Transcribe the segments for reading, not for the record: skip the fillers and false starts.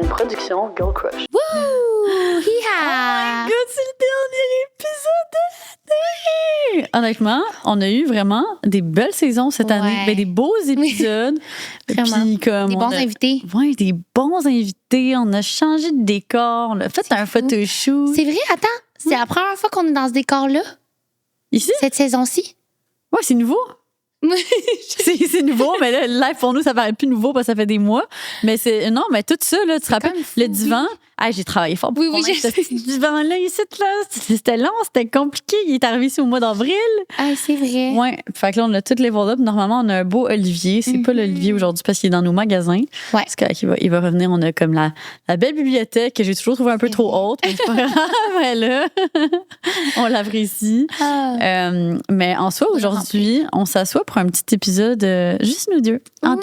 une production Girl Crush. Wouh! Hi-ha! Oh my God, c'est le dernier épisode de l'année! Honnêtement, on a eu vraiment des belles saisons cette année. Ben, des beaux épisodes. Vraiment. Puis, comme Des bons invités. Oui, des bons invités. On a changé de décor. On a fait un photoshoot. C'est vrai? Attends, c'est la première fois qu'on est dans ce décor-là, Ici? cette saison-ci? Ouais, c'est nouveau. C'est nouveau, mais là, live pour nous, ça paraît plus nouveau parce que ça fait des mois. Mais non, mais tout ça, là, tu te rappelles, le divan. Hey, j'ai travaillé fort pour Oui, ce petit divan-là ici, là. C'était long, c'était compliqué. Il est arrivé ici au mois d'avril. Ah, c'est vrai. Ouais. Fait que là, on a toutes les level up. Normalement, on a un beau Olivier. C'est pas l'Olivier aujourd'hui parce qu'il est dans nos magasins. Ouais. Parce qu'il va revenir. On a comme la belle bibliothèque que j'ai toujours trouvé un peu trop haute. Mais c'est pas grave, elle est là. On l'apprécie. Ah. Mais en soi, aujourd'hui, on s'assoit pour un petit épisode juste nous deux. En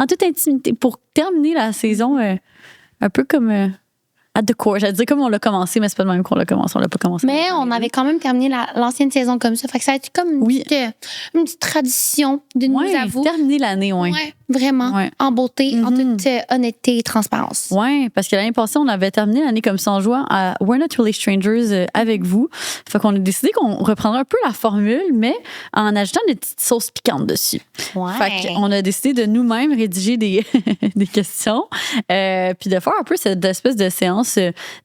toute intimité. Pour terminer la saison un peu comme... at the core. J'allais dire comme on l'a commencé, mais c'est pas le même qu'on l'a commencé. On l'a pas commencé. Mais on avait quand même terminé l'ancienne saison comme ça. Fait que ça a été comme une petite tradition de nous avouer. Terminer l'année, oui. Ouais, vraiment. Ouais. En beauté, en toute honnêteté et transparence. Oui, parce que l'année passée, on avait terminé l'année comme ça en jouant à We're Not Really Strangers avec vous. Fait qu'on a décidé qu'on reprendrait un peu la formule, mais en ajoutant des petites sauces piquantes dessus. Ouais. Fait qu'on a décidé de nous-mêmes rédiger des questions, puis de faire un peu cette espèce de séance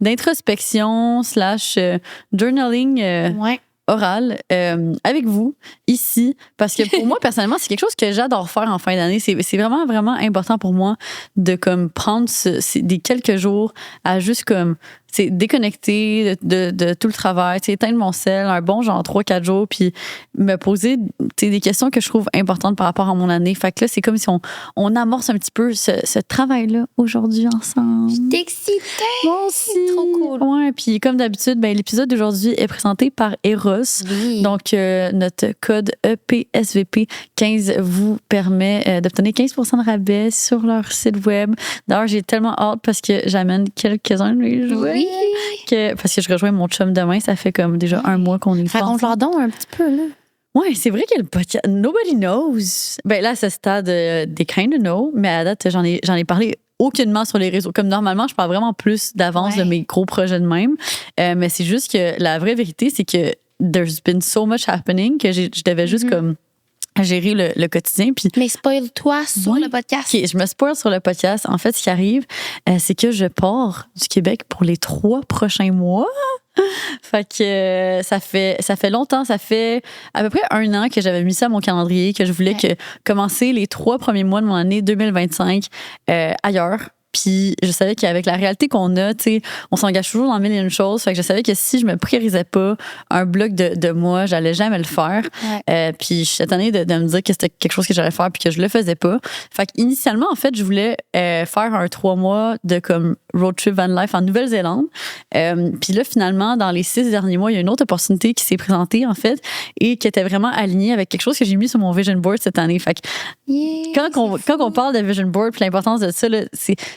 d'introspection / journaling oral avec vous ici, parce que pour moi personnellement c'est quelque chose que j'adore faire en fin d'année. C'est vraiment vraiment important pour moi de comme prendre des quelques jours à juste comme déconnecter de tout le travail, éteindre mon sel un bon genre 3-4 jours, puis me poser des questions que je trouve importantes par rapport à mon année. Fait que là, c'est comme si on amorce un petit peu ce travail-là aujourd'hui ensemble. Je suis excitée! Moi aussi. C'est trop cool. Ouais, puis comme d'habitude, ben, l'épisode d'aujourd'hui est présenté par Eros. Oui. Donc, notre code EPSVP15 vous permet d'obtenir 15% de rabais sur leur site web. D'ailleurs, j'ai tellement hâte parce que j'amène quelques-uns de mes jouets. Oui. Parce que je rejoins mon chum demain, ça fait comme déjà un mois qu'on est Raconte-leur donc un petit peu, là. Oui, c'est vrai que le podcast, nobody knows. Ben là, à ce stade, they kind of know, mais à date, j'en ai parlé aucunement sur les réseaux. Comme normalement, je parle vraiment plus d'avance de mes gros projets de même. Mais c'est juste que la vraie vérité, c'est que there's been so much happening que je devais juste comme gérer le quotidien. Puis, mais spoil-toi sur le podcast. OK, je me spoil sur le podcast. En fait, ce qui arrive, c'est que je pars du Québec pour les 3 prochains mois. Fait que ça fait longtemps, ça fait à peu près 1 an que j'avais mis ça à mon calendrier, que je voulais commencer les 3 premiers mois de mon année 2025 ailleurs. Puis je savais qu'avec la réalité qu'on a, tu sais, on s'engage toujours dans mille et une choses. Fait que je savais que si je me priorisais pas un bloc de mois, j'allais jamais le faire. Puis cette année de me dire que c'était quelque chose que j'allais faire puis que je le faisais pas. Fait qu'initialement, en fait, je voulais faire un 3 mois de comme road trip van life en Nouvelle-Zélande. Puis là, finalement, dans les 6 derniers mois, il y a une autre opportunité qui s'est présentée, en fait, et qui était vraiment alignée avec quelque chose que j'ai mis sur mon vision board cette année. Fait que quand on parle de vision board puis l'importance de ça, là,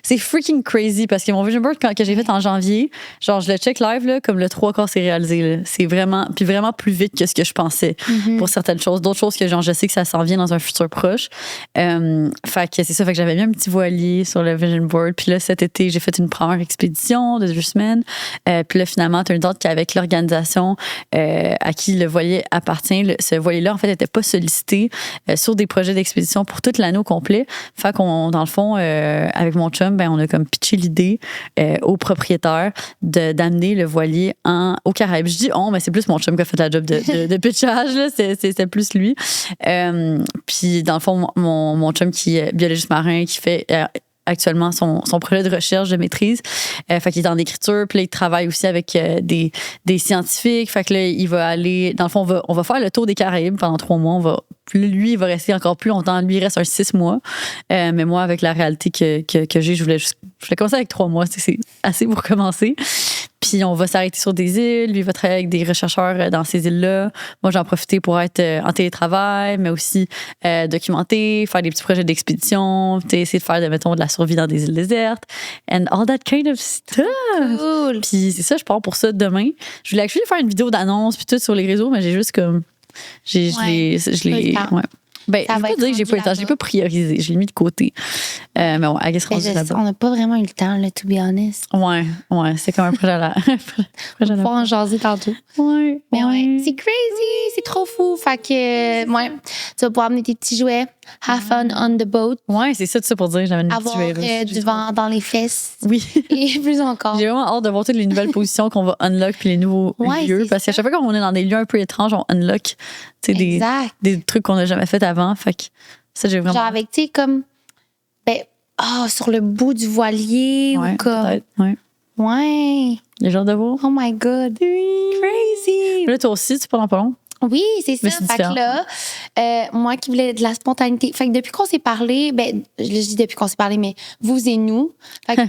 c'est freaking crazy parce que mon vision board que j'ai fait en janvier, genre je le check live là, comme le 3/4 c'est réalisé là. C'est vraiment plus vite que ce que je pensais pour certaines choses, d'autres choses que genre je sais que ça s'en vient dans un futur proche. Fait que c'est ça, fait que j'avais mis un petit voilier sur le vision board, puis là cet été j'ai fait une première expédition de 2 semaines, puis là finalement t'as une date qu'avec l'organisation à qui le voilier appartient, ce voilier là en fait était pas sollicité sur des projets d'expédition pour toute l'année au complet. Fait qu'on dans le fond avec mon chum, ben on a comme pitché l'idée au propriétaire d'amener le voilier aux Caraïbes. Je dis mais c'est plus mon chum qui a fait la job de pitchage, là. C'est plus lui. Puis dans le fond, mon chum qui est biologiste marin, qui fait actuellement son projet de recherche de maîtrise. Fait qu'il est en écriture, puis là, il travaille aussi avec des scientifiques. Fait que là, il va aller... Dans le fond, on va faire le tour des Caraïbes pendant 3 mois. Lui, il va rester encore plus longtemps. Lui, il reste un 6 mois. Mais moi, avec la réalité que j'ai, je voulais commencer avec 3 mois. C'est assez pour commencer. Puis on va s'arrêter sur des îles. Lui, il va travailler avec des chercheurs dans ces îles-là. Moi, j'en profitais pour être en télétravail, mais aussi documenter, faire des petits projets d'expédition, essayer de faire, mettons, de la survie dans des îles désertes, and all that kind of stuff. Cool. Puis c'est ça, je pars pour ça demain. Je voulais actually faire une vidéo d'annonce puis tout sur les réseaux, mais j'ai juste comme... Je l'ai... Ouais. Ben, je peux dire que j'ai pas eu le temps. J'ai pas priorisé. Je l'ai mis de côté. Mais bon, I guess rendu là-bas. On n'a pas vraiment eu le temps, là, to be honest. Ouais. C'est comme un projet à la. On va pouvoir en jaser tantôt. Ouais. Mais ouais, c'est crazy. C'est trop fou. Fait que, ouais, tu vas pouvoir amener tes petits jouets. Have fun on the boat. Ouais, c'est ça, tout ça pour dire. J'avais une petite avoir du vent dans les fesses. Oui. Et plus encore. J'ai vraiment hâte de voir toutes les nouvelles positions qu'on va unlock puis les nouveaux lieux. Parce qu'à chaque fois qu'on est dans des lieux un peu étranges, on unlock des trucs qu'on n'a jamais fait avant. Fait que ça, j'ai vraiment. Genre avec, tu sais, comme. Sur le bout du voilier ou comme. Ouais. Les genres de voir. Oh my God. Oui. Crazy. Là, toi aussi, tu parles pas long. Oui, c'est ça. Fait que là, moi qui voulais de la spontanéité. Fait que depuis qu'on s'est parlé, je dis depuis qu'on s'est parlé, mais vous et nous. Fait que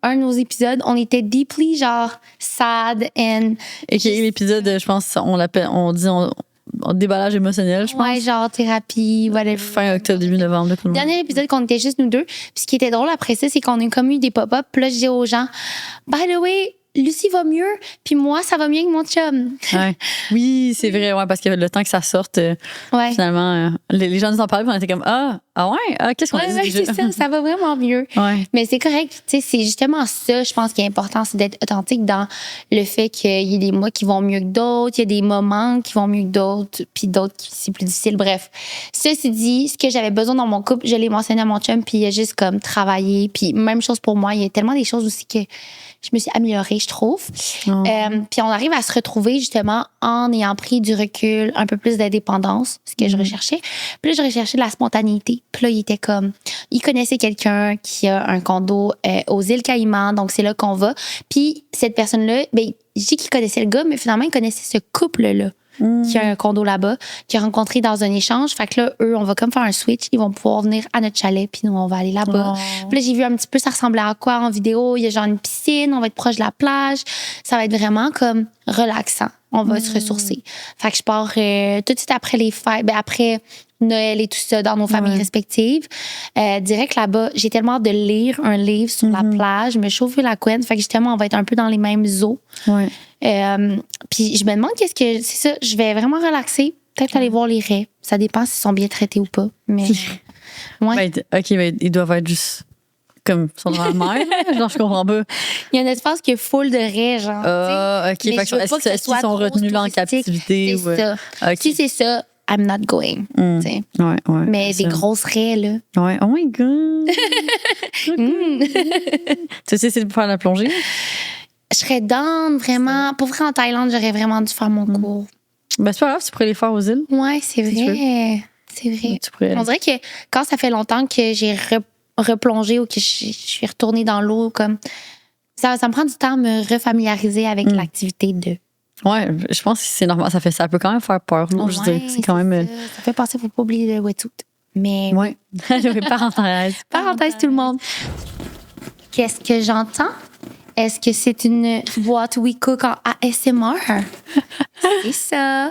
un de nos épisodes, on était deeply genre sad and. Et l'épisode, je pense, on dit déballage émotionnel, je pense. Ouais, genre thérapie, whatever. Fin octobre, début novembre. Le dernier épisode qu'on était juste nous deux. Puis ce qui était drôle après ça, c'est qu'on a comme eu des pop-up. Puis là, je dis aux gens, by the way, Lucie va mieux, puis moi, ça va mieux que mon chum. Ouais. Oui, c'est vrai, parce que le temps que ça sorte, finalement, les gens nous en parlaient, puis on était comme, qu'est-ce qu'on a dit déjà? C'est ça va vraiment mieux. Ouais. Mais c'est correct, tu sais, c'est justement ça, je pense, qui est important, c'est d'être authentique dans le fait qu'il y a des mois qui vont mieux que d'autres, il y a des moments qui vont mieux que d'autres, puis d'autres qui c'est plus difficile. Bref, ceci dit, ce que j'avais besoin dans mon couple, je l'ai mentionné à mon chum, puis il a juste comme travaillé, puis même chose pour moi, il y a tellement des choses aussi que je me suis améliorée, je trouve. Puis on arrive à se retrouver justement en ayant pris du recul, un peu plus d'indépendance, ce que je recherchais. Puis là, je recherchais de la spontanéité. Puis là, il connaissait quelqu'un qui a un condo aux îles Caïmans, donc c'est là qu'on va. Puis cette personne-là, je dis qu'il connaissait le gars, mais finalement, il connaissait ce couple-là. Qui a un condo là-bas, qui a rencontré dans un échange. Fait que là, eux, on va comme faire un switch. Ils vont pouvoir venir à notre chalet, puis nous, on va aller là-bas. Puis là, j'ai vu un petit peu, ça ressemblait à quoi en vidéo. Il y a genre une piscine, on va être proche de la plage. Ça va être vraiment comme relaxant. On va se ressourcer. Fait que je pars tout de suite après les fêtes, après Noël et tout ça, dans nos familles respectives. Direct là-bas, j'ai tellement hâte de lire un livre sur la plage, me chauffer la couenne. Fait que justement, on va être un peu dans les mêmes eaux. Ouais. Puis je me demande c'est ça, je vais vraiment relaxer. Peut-être aller voir les raies. Ça dépend s'ils sont bien traités ou pas. Mais, ils doivent être juste comme sur la mer. Genre, je comprends pas. Il y a un espace qui est full de raies, genre. OK. Fait que est-ce qu'ils sont retenus là en captivité? C'est ça. Okay. Si c'est ça, I'm not going. Mais des grosses raies, là. Ouais. Oh my God. Tu sais, c'est pour faire la plongée? Je serais down, vraiment. Pour vrai, en Thaïlande, j'aurais vraiment dû faire mon cours. C'est pas grave, tu pourrais les faire aux îles. Ouais, c'est vrai. C'est vrai. On dirait que quand ça fait longtemps que j'ai replongé ou que je suis retournée dans l'eau, comme ça me prend du temps à me refamiliariser avec l'activité de. Ouais, je pense que c'est normal. Ça peut quand même faire peur. Je veux dire, c'est quand même. Ça fait penser, faut pas oublier le wetsuit. Mais. Ouais. Parenthèse. Parenthèse, tout le monde. Qu'est-ce que j'entends? Est-ce que c'est une boîte WeCook en ASMR? C'est ça.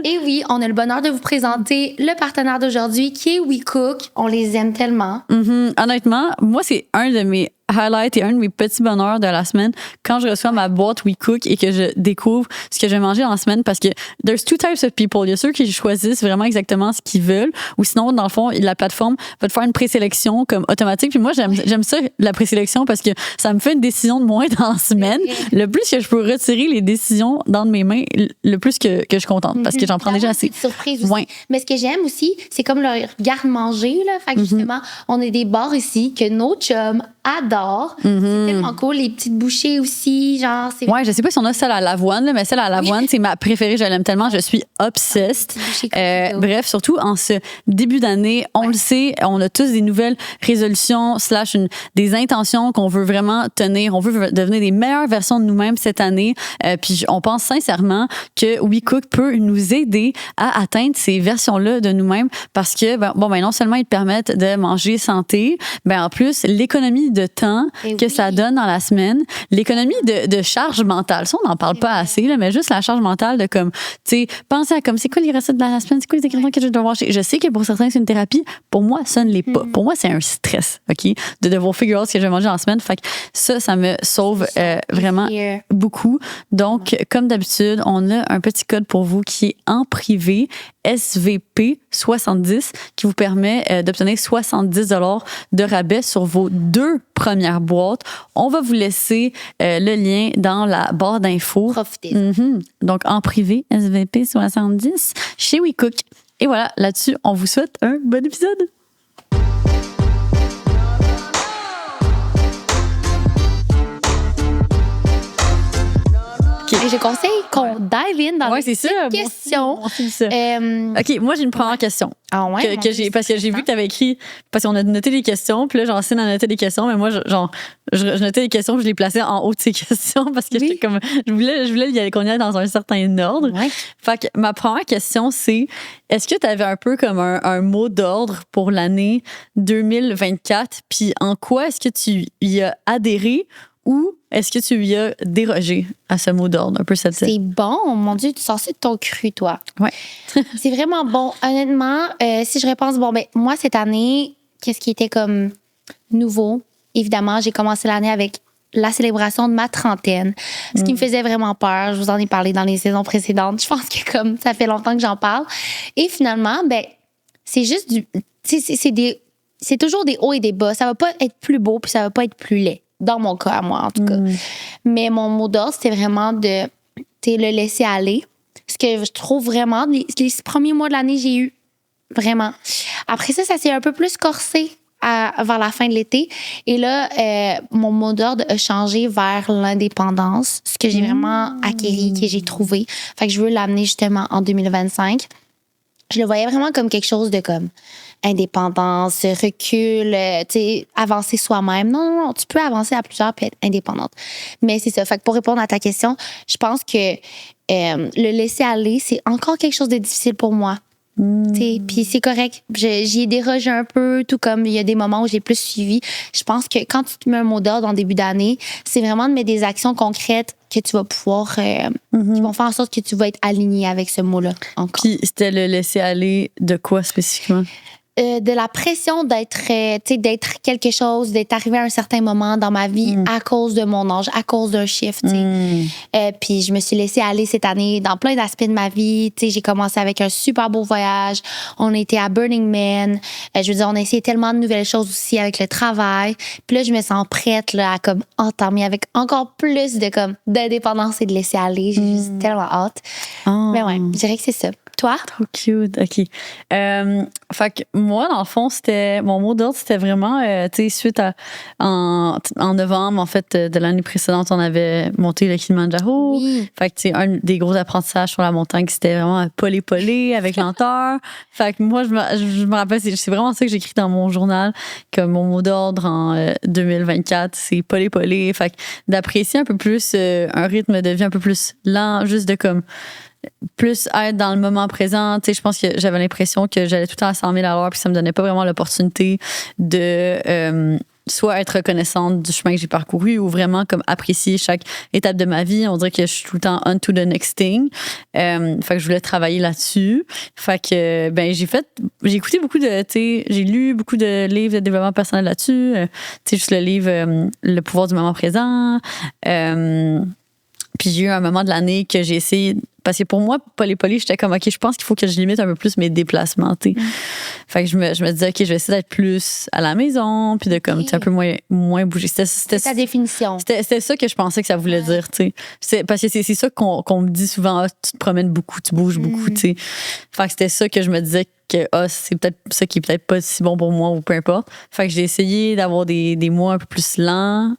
Et oui, on a le bonheur de vous présenter le partenaire d'aujourd'hui qui est WeCook. On les aime tellement. Honnêtement, moi, c'est un de mes highlights et un de mes petits bonheurs de la semaine quand je reçois ma boîte WeCook et que je découvre ce que je vais manger dans la semaine parce que there's two types of people. Il y a ceux qui choisissent vraiment exactement ce qu'ils veulent ou sinon, dans le fond, la plateforme va te faire une présélection comme automatique. Puis moi, j'aime ça, la présélection, parce que ça me fait une décision de moins dans la semaine. Le plus que je peux retirer les décisions dans mes mains, le plus que je suis contente parce que j'en prends déjà assez. Surprise aussi. Ouais. Mais ce que j'aime aussi, c'est comme le garde-manger, là. Fait que justement, on a des bars ici que nos chums adorent. C'est tellement cool. Les petites bouchées aussi, genre. Ouais, je sais pas si on a celle à l'avoine, là, mais celle à l'avoine, c'est ma préférée. Je l'aime tellement. Je suis obsessed. Bref, surtout en ce début d'année, on le sait, on a tous des nouvelles résolutions / des intentions qu'on veut vraiment tenir. On veut devenir des meilleures versions de nous-mêmes cette année. Puis on pense sincèrement que WeCook peut nous aider à atteindre ces versions-là de nous-mêmes parce que, non seulement ils te permettent de manger santé, en plus, l'économie de temps temps que ça donne dans la semaine. L'économie de charge mentale, ça, on n'en parle pas assez, là, mais juste la charge mentale de comme, tu sais, penser à comme, c'est quoi les recettes de la semaine, c'est quoi les ingrédients que je dois avoir. Je sais que pour certains, c'est une thérapie. Pour moi, ça ne l'est pas. Pour moi, c'est un stress, OK, de devoir figure out ce que je vais manger en semaine. Fait que ça me sauve vraiment beaucoup. Donc, comme d'habitude, on a un petit code pour vous qui est en privé, SVP70, qui vous permet d'obtenir 70 $ de rabais sur vos 2 premières boîtes. On va vous laisser le lien dans la barre d'infos. Profitez. Donc, en privé, SVP70 chez WeCook. Et voilà, là-dessus, on vous souhaite un bon épisode. Et je conseille qu'on dive in dans les questions. OK, moi, j'ai une première question. Ah ouais? Parce que j'ai vu que tu avais écrit, parce qu'on a noté les questions, puis là, j'enseigne à noter les questions, mais moi, je notais les questions, puis je les plaçais en haut de ces questions parce que j'étais comme, je voulais qu'on y aille dans un certain ordre. Ouais. Fait que ma première question, c'est, est-ce que tu avais un peu comme un mot d'ordre pour l'année 2024, puis en quoi est-ce que tu y as adhéré? Ou est-ce que tu y as dérogé à ce mot d'ordre, un peu cette C'est bon, mon Dieu, tu sors ça de ton cru, toi. Ouais. C'est vraiment bon. Honnêtement, si je repense, moi, cette année, qu'est-ce qui était comme nouveau? Évidemment, j'ai commencé l'année avec la célébration de ma trentaine, ce qui me faisait vraiment peur. Je vous en ai parlé dans les saisons précédentes. Je pense que comme ça fait longtemps que j'en parle. Et finalement, c'est juste c'est toujours des hauts et des bas. Ça va pas être plus beau, puis ça va pas être plus laid. Dans mon cas, à moi, en tout cas. Mais mon mot d'ordre, c'était vraiment de le laisser aller. Ce que je trouve vraiment, les 6 premiers mois de l'année, j'ai eu. Vraiment. Après ça s'est un peu plus corsé vers la fin de l'été. Et là, mon mot d'ordre a changé vers l'indépendance, ce que j'ai vraiment acquis, que j'ai trouvé. Fait que je veux l'amener justement en 2025. Je le voyais vraiment comme quelque chose de comme indépendance, recul, avancer soi-même. Non, tu peux avancer à plusieurs et être indépendante. Mais c'est ça. Fait que pour répondre à ta question, je pense que le laisser aller, c'est encore quelque chose de difficile pour moi. Puis c'est correct. J'y ai dérogé un peu, tout comme il y a des moments où j'ai plus suivi. Je pense que quand tu te mets un mot d'ordre en début d'année, c'est vraiment de mettre des actions concrètes que tu vas pouvoir, qui vont faire en sorte que tu vas être aligné avec ce mot-là encore. Puis c'était le laisser aller de quoi spécifiquement? De la pression d'être quelque chose, d'être arrivé à un certain moment dans ma vie à cause de mon âge, à cause d'un chiffre. Puis je me suis laissée aller cette année dans plein d'aspects de ma vie. J'ai commencé avec un super beau voyage. On était à Burning Man. Je veux dire, on a essayé tellement de nouvelles choses aussi avec le travail. Puis là, je me sens prête là, à comme entamer avec encore plus de comme d'indépendance et de laisser aller. J'ai juste tellement hâte. Mais ouais, je dirais que c'est ça. Toi? Trop cute, OK. Fait que moi, dans le fond, mon mot d'ordre, c'était vraiment, suite en novembre, en fait, de l'année précédente, on avait monté le Kilimanjaro. Oui. Fait que, un des gros apprentissages sur la montagne, c'était vraiment polé avec lenteur. Fait que moi, je me rappelle, c'est vraiment ça que j'écris dans mon journal, comme mon mot d'ordre en 2024, c'est polé. Fait que d'apprécier un peu plus un rythme de vie un peu plus lent, juste de comme plus être dans le moment présent. Je pense que j'avais l'impression que j'allais tout le temps à 100 000 à l'heure puis ça me donnait pas vraiment l'opportunité de soit être reconnaissante du chemin que j'ai parcouru ou vraiment comme apprécier chaque étape de ma vie. On dirait que je suis tout le temps on to the next thing. Fait que je voulais travailler là-dessus. Fait que j'ai écouté beaucoup j'ai lu beaucoup de livres de développement personnel là-dessus. Juste le livre Le pouvoir du moment présent. Puis j'ai eu un moment de l'année que j'ai essayé, parce que pour moi, polé, j'étais comme, OK, je pense qu'il faut que je limite un peu plus mes déplacements, Fait que je me disais, OK, je vais essayer d'être plus à la maison, puis de comme, un peu moins bouger. C'était ta définition. C'était ça que je pensais que ça voulait dire, parce que c'est ça qu'on me dit souvent, tu te promènes beaucoup, tu bouges beaucoup, Fait que c'était ça que je me disais que c'est peut-être ça qui est peut-être pas si bon pour moi ou peu importe. Fait que j'ai essayé d'avoir des mois un peu plus lents.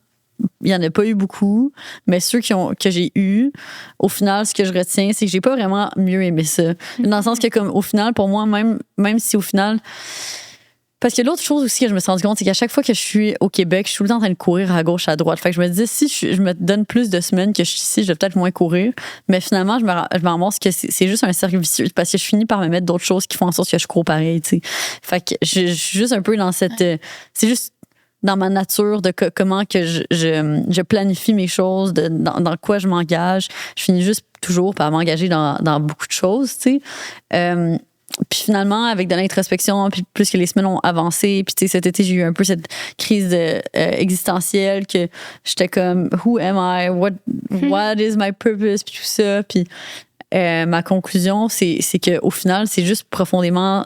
Il n'y en a pas eu beaucoup, mais ceux que j'ai eu, au final, ce que je retiens, c'est que j'ai pas vraiment mieux aimé ça. Dans le sens que, comme, au final, pour moi, même si au final. Parce que l'autre chose aussi que je me suis rendu compte, c'est qu'à chaque fois que je suis au Québec, je suis tout le temps en train de courir à gauche, à droite. Fait que je me disais, si je me donne plus de semaines que je suis ici, je vais peut-être moins courir. Mais finalement, je me ramasse que c'est juste un cercle vicieux parce que je finis par me mettre d'autres choses qui font en sorte que je cours pareil, Fait que je suis juste un peu dans cette. C'est juste. dans ma nature de comment que je planifie mes choses, dans quoi je m'engage. Je finis juste toujours par m'engager dans beaucoup de choses, tu sais. Puis finalement, avec de l'introspection, puis plus que les semaines ont avancé, puis tu sais, cet été, j'ai eu un peu cette crise existentielle que j'étais comme « Who am I? What is my purpose? » Puis tout ça. Puis ma conclusion, c'est qu'au final, c'est juste profondément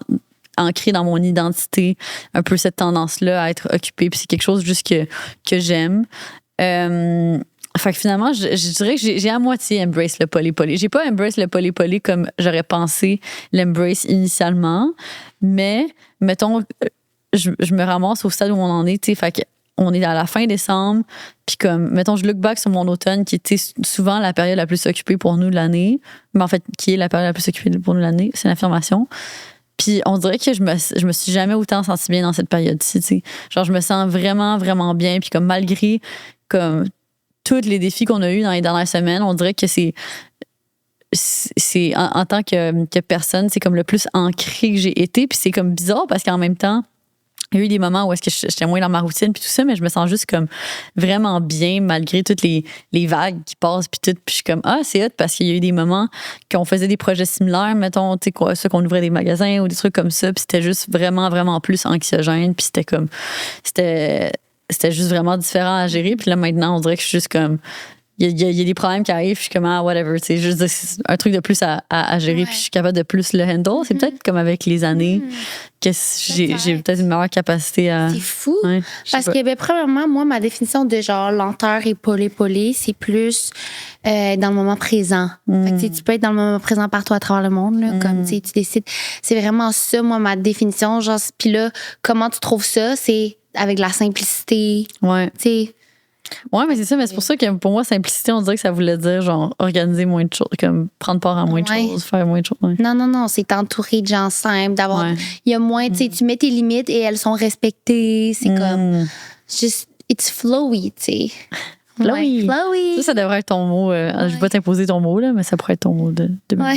ancré dans mon identité, un peu cette tendance-là à être occupée. Puis c'est quelque chose juste que j'aime. Fait que finalement, je dirais que j'ai à moitié embrace le poly-poly. J'ai pas embrace le poly-poly comme j'aurais pensé l'embrace initialement, mais mettons, je me ramasse au stade où on en est, tu sais, fait qu'on est à la fin décembre, puis comme, mettons, je look back sur mon automne, qui était souvent la période la plus occupée pour nous de l'année, mais en fait, qui est la période la plus occupée pour nous de l'année, c'est l'affirmation. Puis on dirait que je me suis jamais autant sentie bien dans cette période-ci, tu sais. Genre, je me sens vraiment, vraiment bien, puis comme malgré, comme tous les défis qu'on a eus dans les dernières semaines, on dirait que c'est en tant que personne, c'est comme le plus ancré que j'ai été. Puis c'est comme bizarre parce qu'en même temps, il y a eu des moments où est-ce que j'étais moins dans ma routine puis tout ça, mais je me sens juste comme vraiment bien malgré toutes les vagues qui passent puis tout. Puis je suis comme, c'est hot parce qu'il y a eu des moments qu'on faisait des projets similaires, mettons, tu sais quoi, ça qu'on ouvrait des magasins ou des trucs comme ça, puis c'était juste vraiment, vraiment plus anxiogène. Puis c'était juste vraiment différent à gérer. Puis là, maintenant, on dirait que je suis juste comme... Il y a des problèmes qui arrivent, je suis comme, whatever. C'est juste un truc de plus à gérer, puis je suis capable de plus le handle. C'est peut-être comme avec les années que j'ai peut-être une meilleure capacité à... C'est fou. Ouais, parce que, premièrement, moi, ma définition de genre lenteur et poly-poly, c'est plus dans le moment présent. Fait que, tu peux être dans le moment présent partout à travers le monde, là, comme tu décides. C'est vraiment ça, moi, ma définition. Genre, puis là, comment tu trouves ça? C'est avec la simplicité. Ouais. Tu sais. Ouais, mais c'est ça, mais c'est pour ça que pour moi, simplicité, on dirait que ça voulait dire genre organiser moins de choses, comme prendre part à moins de choses, faire moins de choses. Ouais. Non, c'est entouré de gens simples, d'avoir. Il y a moins, tu sais, tu mets tes limites et elles sont respectées. C'est comme. Juste, it's flowy, tu sais. Flowy. Flowy. Ça devrait être ton mot. Je vais pas t'imposer ton mot, là, mais ça pourrait être ton mot de ouais.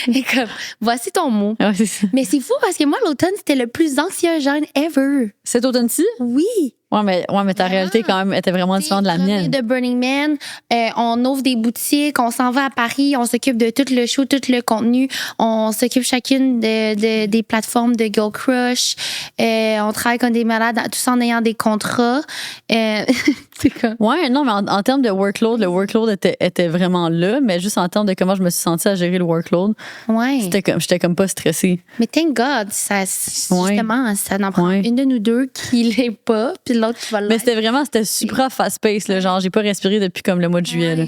Et comme, voici ton mot. Ouais, c'est ça. Mais c'est fou parce que moi, l'automne, c'était le plus anxiogène ever. Cet automne-ci? Oui. Ouais, mais ta réalité, quand même, était vraiment différente de la mienne. De Burning Man, on ouvre des boutiques, on s'en va à Paris, on s'occupe de tout le show, tout le contenu. On s'occupe chacune des plateformes de Girl Crush. On travaille comme des malades, tous en ayant des contrats. C'est comme... Ouais, non, mais en termes de workload, le workload était vraiment là, mais juste en termes de comment je me suis sentie à gérer le workload, j'étais comme pas stressée. Mais thank God, justement, ça n'en prend une de nous deux qui l'est pas, puis l'autre qui va l'être. Mais c'était super fast-paced, là, genre j'ai pas respiré depuis comme le mois de juillet. Là.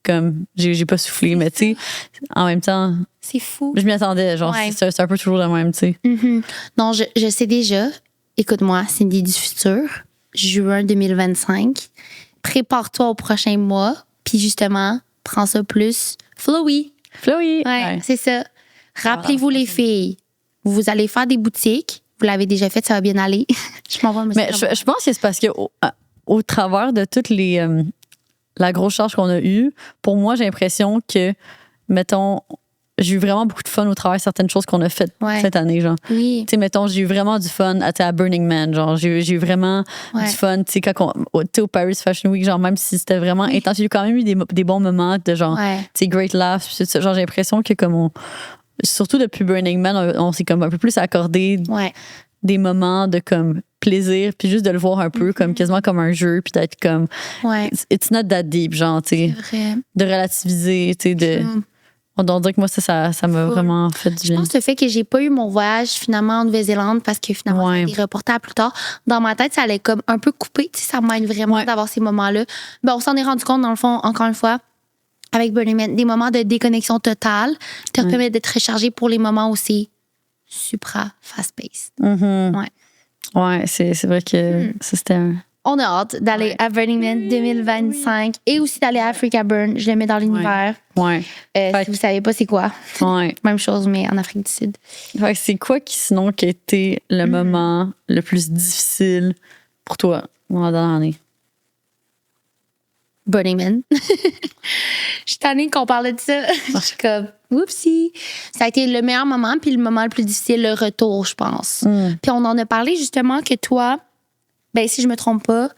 Comme j'ai pas soufflé, mais tu sais, en même temps... C'est fou. Je m'y attendais, genre c'est un peu toujours le même, tu sais. Mm-hmm. Non, je sais déjà, écoute-moi, Cindy du futur, juin 2025, prépare-toi au prochain mois, puis justement, prends ça plus flowy. Flowy. Ouais, c'est ça. Rappelez-vous les filles, vous allez faire des boutiques, vous l'avez déjà fait, ça va bien aller. Je m'en vais. Mais je pense que c'est parce que au travers de toutes les la grosse charge qu'on a eue, pour moi, j'ai l'impression que, mettons, j'ai eu vraiment beaucoup de fun au travers de certaines choses qu'on a faites cette année, genre. Oui. Tu sais, mettons, j'ai eu vraiment du fun à Burning Man, genre. J'ai eu vraiment du fun, tu sais, quand au Paris Fashion Week, genre, même si c'était vraiment intense, j'ai quand même eu des bons moments de genre, tu sais, great laughs, puis tout ça. Genre, j'ai l'impression que comme surtout depuis Burning Man, on s'est comme un peu plus accordé des moments de comme plaisir, puis juste de le voir un peu comme quasiment comme un jeu, puis d'être comme it's not that deep, genre, tu sais, de relativiser, tu sais, on doit dire que moi ça m'a vraiment fait du bien. Je pense que le fait que j'ai pas eu mon voyage finalement en Nouvelle-Zélande parce que finalement ça a été reporté à plus tard, dans ma tête ça allait comme un peu couper, tu sais, ça m'aide vraiment d'avoir ces moments-là. Ben on s'en est rendu compte dans le fond, encore une fois, avec Burning Man, des moments de déconnexion totale te permettent d'être rechargé pour les moments aussi supra fast-paced. Ouais, c'est vrai que ça c'était un... On a hâte d'aller à Burning Man 2025 et aussi d'aller à Africa Burn. Je le mets dans l'univers. Si vous savez pas c'est quoi. Même chose, mais en Afrique du Sud. Fait que c'est quoi sinon qui a été le moment le plus difficile pour toi dans la dernière année? Burning Man. Je suis tannée qu'on parlait de ça. Je suis comme, whoopsie. Ça a été le meilleur moment, puis le moment le plus difficile, le retour, je pense. Puis on en a parlé justement que toi, ben si je me trompe pas,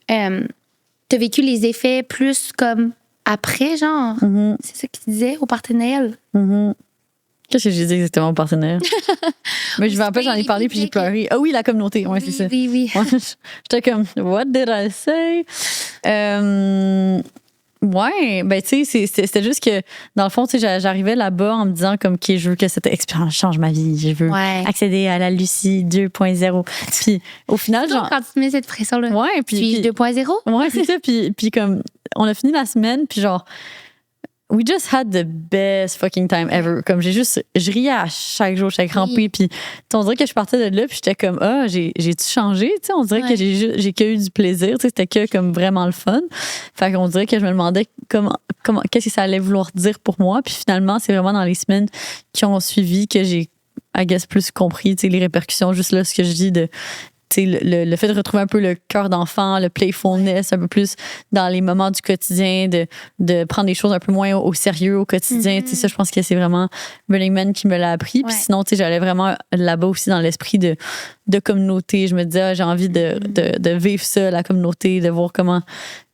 t'as vécu les effets plus comme après, genre. C'est ça qu'il disait au partenariat. Qu'est-ce que j'ai dit exactement au partenaire? Mais je me rappelle, j'en ai parlé puis j'ai pleuré. Ah oui, la communauté. Ouais, c'est ça. Oui. Ouais, j'étais comme, what did I say? Ouais, ben tu sais, c'était juste que dans le fond, tu sais, j'arrivais là-bas en me disant comme OK, je veux que cette expérience change ma vie, je veux accéder à la Lucie 2.0. Puis au final, genre quand tu mets cette pression là. Ouais, puis 2.0. Ouais, c'est ça, puis comme on a fini la semaine, puis genre we just had the best fucking time ever. Comme je riais à chaque jour, chaque rempli. Puis on dirait que je partais de là, puis j'étais comme, j'ai-tu changé? Tu sais, on dirait que j'ai que eu du plaisir. Tu sais, c'était que comme vraiment le fun. Fait qu'on dirait que je me demandais comment qu'est-ce que ça allait vouloir dire pour moi. Puis finalement, c'est vraiment dans les semaines qui ont suivi que j'ai, I guess, plus compris, tu sais, les répercussions. Juste là, ce que je dis de le fait de retrouver un peu le cœur d'enfant, le playfulness, un peu plus dans les moments du quotidien, de prendre les choses un peu moins au sérieux au quotidien. Tu sais, ça, je pense que c'est vraiment Burning Man qui me l'a appris. Puis sinon, tu sais, j'allais vraiment là-bas aussi dans l'esprit de communauté. Je me disais, j'ai envie de vivre ça, la communauté, de voir comment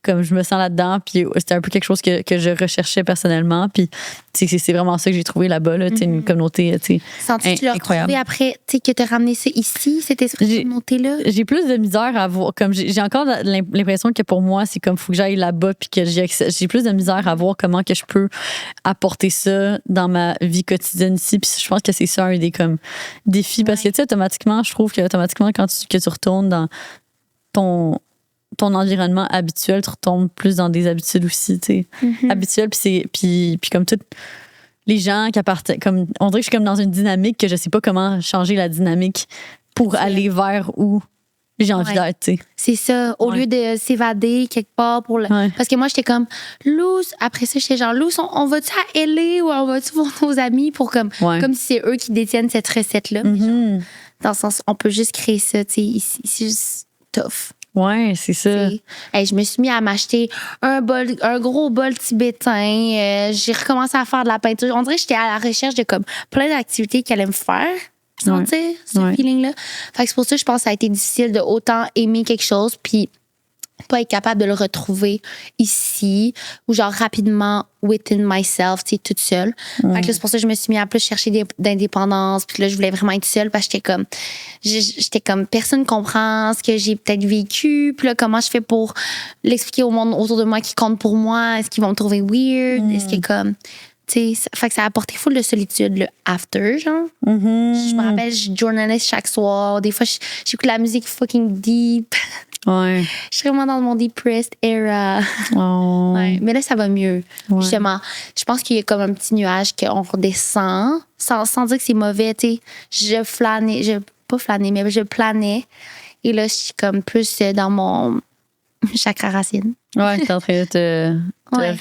comme je me sens là-dedans. Puis c'était un peu quelque chose que je recherchais personnellement. Puis c'est vraiment ça que j'ai trouvé là-bas, là, une communauté Sens-tu que tu l'as retrouvé après que tu as ramené ça ici, cet esprit de communauté-là? J'ai plus de misère à voir. Comme j'ai encore l'impression que pour moi, c'est comme faut que j'aille là-bas puis que j'ai plus de misère à voir comment que je peux apporter ça dans ma vie quotidienne ici. Puis je pense que c'est ça un des comme défis. Parce que tu sais, automatiquement, je trouve que automatiquement, quand tu retournes dans ton environnement habituel, tu retombes plus dans des habitudes aussi, tu sais. Habituelles, puis comme tout les gens qui appartiennent, comme on dirait que je suis comme dans une dynamique que je sais pas comment changer la dynamique pour aller vers où j'ai envie d'être, tu sais. C'est ça, au lieu de s'évader quelque part pour parce que moi j'étais comme Luz, après ça j'étais genre Luz, on va-tu à LA ou on va-tu voir nos amis pour comme si c'est eux qui détiennent cette recette là, mais genre, dans le sens on peut juste créer ça, tu sais, ici c'est juste tough. Ouais, c'est ça. Hey, je me suis mis à m'acheter un gros bol tibétain. J'ai recommencé à faire de la peinture. On dirait que j'étais à la recherche de comme plein d'activités qui allaient me faire sentir ce feeling-là. Fait que c'est pour ça que je pense que ça a été difficile de autant aimer quelque chose puis pas être capable de le retrouver ici ou genre rapidement within myself, tu sais, toute seule. Fait que là, c'est pour ça que je me suis mis à plus chercher d'indépendance. Puis là, je voulais vraiment être seule parce que j'étais comme personne comprend ce que j'ai peut-être vécu. Puis là, comment je fais pour l'expliquer au monde autour de moi qui compte pour moi? Est-ce qu'ils vont me trouver weird? Est-ce que comme... Tu sais, fait que ça a apporté full de solitude, le after, genre. Je me rappelle, je journalais chaque soir. Des fois, j'écoute la musique fucking deep. Ouais. Je suis vraiment dans mon depressed era. Ouais. Mais là, ça va mieux. Justement, je pense qu'il y a comme un petit nuage qu'on redescend, sans dire que c'est mauvais, tu sais. Pas flânais, mais je planais. Et là, je suis comme plus dans mon chakra racine. Ouais, t'es en train de te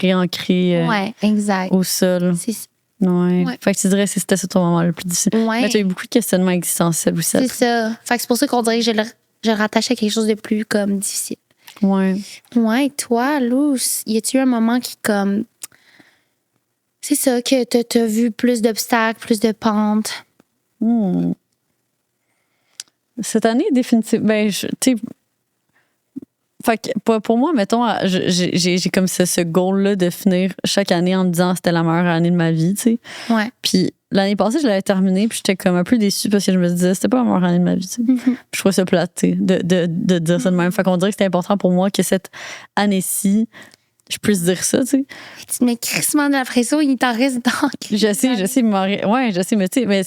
réancrer exact. au sol. C'est ça. Ouais. Fait que tu dirais que c'était ça ton moment le plus difficile. Mais tu as eu beaucoup de questionnements existentiels aussi. C'est ça. Fait que c'est pour ça qu'on dirait que je le rattache à quelque chose de plus comme difficile. Ouais. Ouais, toi, Luz, y a-tu eu un moment qui comme... C'est ça, que t'as vu plus d'obstacles, plus de pentes? Cette année, définitivement... Ben, tu sais... Fait que pour moi, mettons, j'ai comme ce goal-là de finir chaque année en me disant que c'était la meilleure année de ma vie, tu sais. Ouais. Puis l'année passée, je l'avais terminée, puis j'étais comme un peu déçue parce que je me disais c'était pas la meilleure année de ma vie, tu sais. Je trouvais ça plate, tu sais, de dire ça de même. Fait qu'on dirait que c'était important pour moi que cette année-ci, je puisse dire ça, tu sais. Tu te mets crissement de la pression, il t'en reste dans... Je sais, ouais, je sais, mais tu sais, ouais,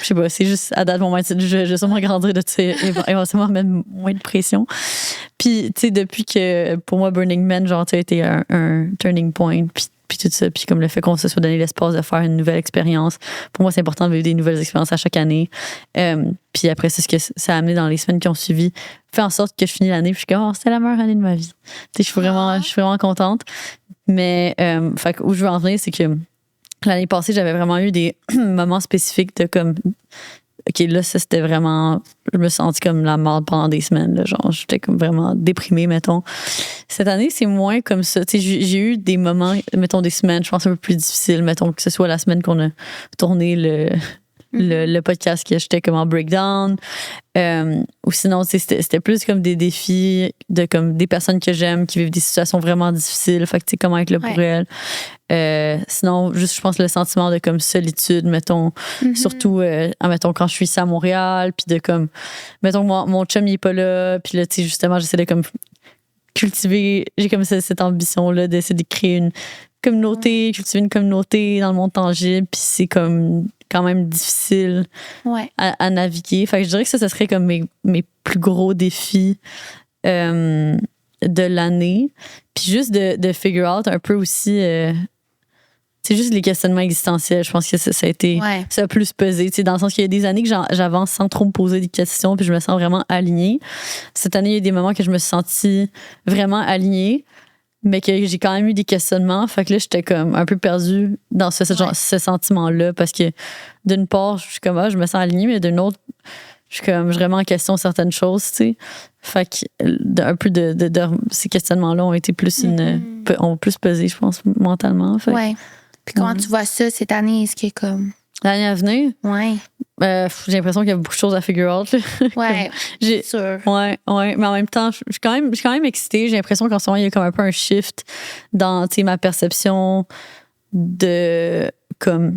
je sais pas, c'est juste à date, mon mindset, je vais sûrement grandir de ça, éventuellement mettre moins de pression. Puis, tu sais, depuis que, pour moi, Burning Man, genre, tu as été un turning point, puis tout ça, puis comme le fait qu'on se soit donné l'espace de faire une nouvelle expérience. Pour moi, c'est important de vivre des nouvelles expériences à chaque année. Puis après, c'est ce que ça a amené dans les semaines qui ont suivi, fait en sorte que je finis l'année, puis je suis comme, c'était la meilleure année de ma vie. Tu sais, je suis vraiment contente. Mais, fait où je veux en venir, c'est que l'année passée, j'avais vraiment eu des moments spécifiques de comme, OK, là, ça, c'était vraiment... Je me sentis comme la merde pendant des semaines. Là, genre, j'étais comme vraiment déprimée, mettons. Cette année, c'est moins comme ça. Tu sais, j'ai eu des moments, mettons, des semaines, je pense, un peu plus difficiles. Mettons que ce soit la semaine qu'on a tourné le podcast que j'étais comme en breakdown. Ou sinon, c'était plus comme des défis de comme des personnes que j'aime qui vivent des situations vraiment difficiles. Fait que tu sais, comment être là pour elles. Sinon, juste, je pense, le sentiment de comme solitude, mettons, surtout, mettons, quand je suis ici à Montréal, puis de comme, mettons, mon chum, il est pas là, puis là, tu sais, justement, j'essaie de comme cultiver, j'ai comme cette ambition-là d'essayer de créer une communauté, cultiver une communauté dans le monde tangible, puis c'est comme quand même difficile à naviguer. Fait que je dirais que ça serait comme mes plus gros défis de l'année. Puis juste de figure out un peu aussi, c'est juste les questionnements existentiels. Je pense que ça a été ça a plus pesé. Dans le sens qu'il y a des années que j'avance sans trop me poser des questions, puis je me sens vraiment alignée. Cette année, il y a des moments que je me suis sentie vraiment alignée, mais que j'ai quand même eu des questionnements. Fait que là, j'étais comme un peu perdue dans ce sentiment-là, parce que d'une part, je suis comme, je me sens alignée, mais d'une autre, je suis comme, je remets en question certaines choses, tu sais. Fait que un peu de ces questionnements-là ont été plus ont plus pesé, je pense, mentalement. Fait. Ouais. Puis comment tu vois ça cette année? Est-ce que comme... L'année à venir? Ouais. J'ai l'impression qu'il y a beaucoup de choses à figure out. Là. Ouais, c'est sûr. Ouais. Mais en même temps, je suis quand même excitée. J'ai l'impression qu'en ce moment, il y a comme un peu un shift dans ma perception de comme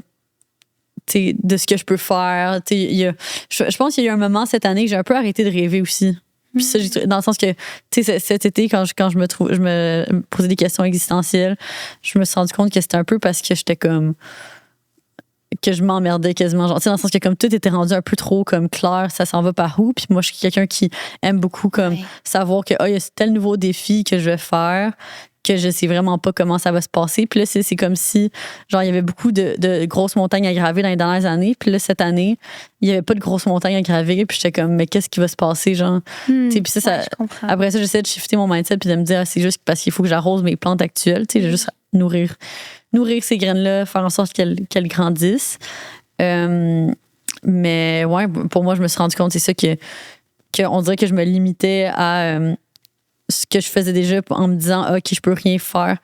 de ce que je peux faire. Je pense qu'il y a eu un moment cette année que j'ai un peu arrêté de rêver aussi. Puis ça, dans le sens que cet été, quand je me posais des questions existentielles, je me suis rendu compte que c'était un peu parce que j'étais comme que je m'emmerdais quasiment, genre, dans le sens que comme tout était rendu un peu trop comme clair, ça s'en va par où, puis moi je suis quelqu'un qui aime beaucoup comme savoir que il y a tel nouveau défi que je vais faire que je sais vraiment pas comment ça va se passer. Puis là, c'est comme si, genre, il y avait beaucoup de grosses montagnes à graver dans les dernières années. Puis là, cette année, il y avait pas de grosses montagnes à graver. Puis j'étais comme, mais qu'est-ce qui va se passer, genre? Puis ça, après ça, j'essaie de shifter mon mindset puis de me dire, c'est juste parce qu'il faut que j'arrose mes plantes actuelles. Tu sais, j'ai juste nourrir ces graines-là, faire en sorte qu'elles grandissent. Mais ouais, pour moi, je me suis rendu compte, c'est ça que on dirait que je me limitais à ce que je faisais déjà en me disant OK, je peux rien faire.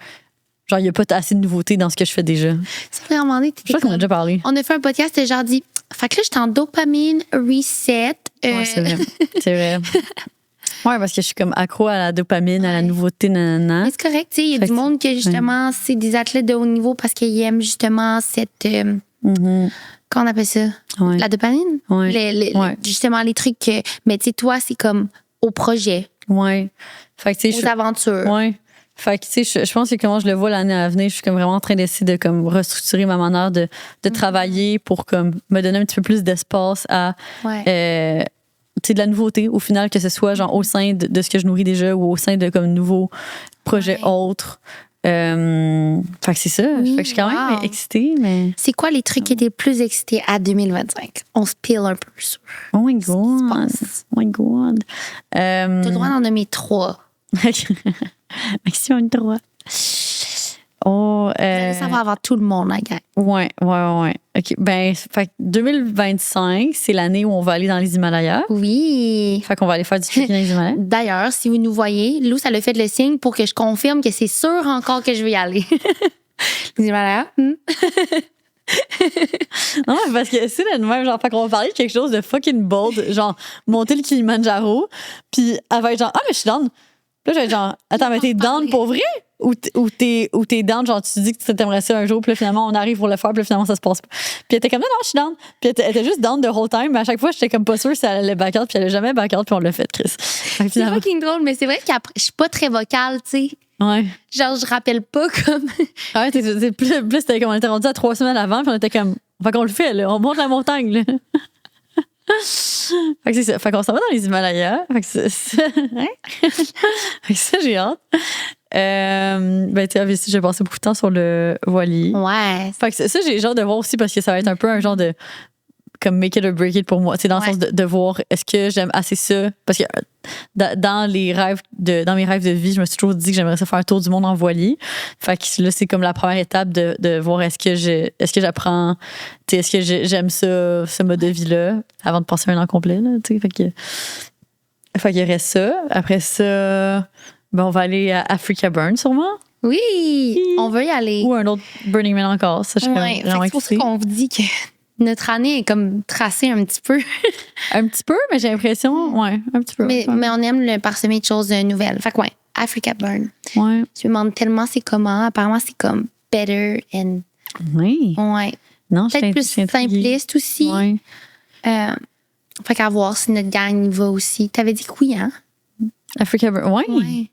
Genre, il n'y a pas assez de nouveautés dans ce que je fais déjà. C'est vraiment Je crois qu'on a déjà parlé. On a fait un podcast et genre dit fait que là, j'étais en dopamine reset. Ouais, c'est vrai. C'est vrai. Ouais, parce que je suis comme accro à la dopamine, à la nouveauté, nanana. Mais c'est correct, tu sais. Il y a du monde que justement, c'est des athlètes de haut niveau parce qu'ils aiment justement cette. Comment on appelle ça? Ouais. La dopamine? Ouais. Justement, les trucs que. Mais tu sais, toi, c'est comme au projet. Ouais. Fait que, tu sais, aux aventures. Ouais. Fait que, tu sais, je pense que comment je le vois l'année à venir, je suis comme vraiment en train d'essayer de comme restructurer ma manière de travailler pour comme me donner un petit peu plus d'espace à tu sais, de la nouveauté au final, que ce soit genre au sein de ce que je nourris déjà ou au sein de comme nouveaux projets autres. Fait que c'est ça. Fait que je suis quand même excitée, mais... C'est quoi les trucs qui étaient plus excités à 2025? On se pile un peu sur. Oh my God. Oh my God. T'as le droit d'en nommer 3. Maximum 3. Oh, ça va avoir tout le monde, la gang. Ouais. OK. Ben, fait que 2025, c'est l'année où on va aller dans les Himalayas. Oui. Fait qu'on va aller faire du trekking dans les Himalayas. D'ailleurs, si vous nous voyez, Lou, ça l'a fait le signe pour que je confirme que c'est sûr encore que je vais y aller. Les Himalayas. Non, parce que c'est le même, genre, fait qu'on va parler de quelque chose de fucking bold, genre, monter le Kilimanjaro, puis elle va être genre, mais je suis down. Là, j'ai genre, attends, mais t'es down pour vrai? Ou t'es down, genre, tu te dis que tu t'aimerais ça un jour, puis là, finalement, on arrive pour le faire, puis là, finalement, ça se passe pas. Puis elle était comme, non, je suis down. Puis elle était juste down the whole time, mais à chaque fois, j'étais comme pas sûre si elle allait back out, puis elle allait jamais back out, puis on l'a fait, Chris. C'est fucking drôle, mais c'est vrai qu'après, je suis pas très vocale, tu sais. Ouais. Genre, je rappelle pas comme. Ouais, plus c'était comme, on était rendu à 3 semaines avant, puis on était comme, fait qu'on le fait, là, on monte la montagne, là. Fait que c'est ça. Fait qu'on s'en va dans les Himalayas. Fait que ça, j'ai hâte. Ben, tu sais, j'ai passé beaucoup de temps sur le voilier. Ouais. Fait que ça, j'ai hâte de voir aussi parce que ça va être un peu un genre de comme make it or break it pour moi. C'est dans le sens de voir est-ce que j'aime assez ça. Parce que dans mes rêves de vie, je me suis toujours dit que j'aimerais ça faire un tour du monde en voilier. Fait que là, c'est comme la première étape de voir est-ce que j'apprends, tu sais, est-ce que j'aime ça, ce mode de vie-là, avant de passer un an complet, là, tu sais. Fait qu'il y aurait ça. Après ça, ben, on va aller à Africa Burn, sûrement. Oui, on veut y aller. Ou un autre Burning Man encore. Ça, je suis vraiment c'est pour ça qu'on vous dit que notre année est comme tracée un petit peu. Un petit peu, mais j'ai l'impression, ouais, un petit peu. mais on aime le parsemer de choses nouvelles. Fait que ouais, Africa Burn. Ouais. Je me demande tellement c'est comment. Apparemment, c'est comme better and... Oui. Ouais. Non, Peut-être plus simpliste aussi. Ouais. Fait qu'à voir si notre gang y va aussi. T'avais dit que oui, hein? Africa Burn. Ouais. Ouais.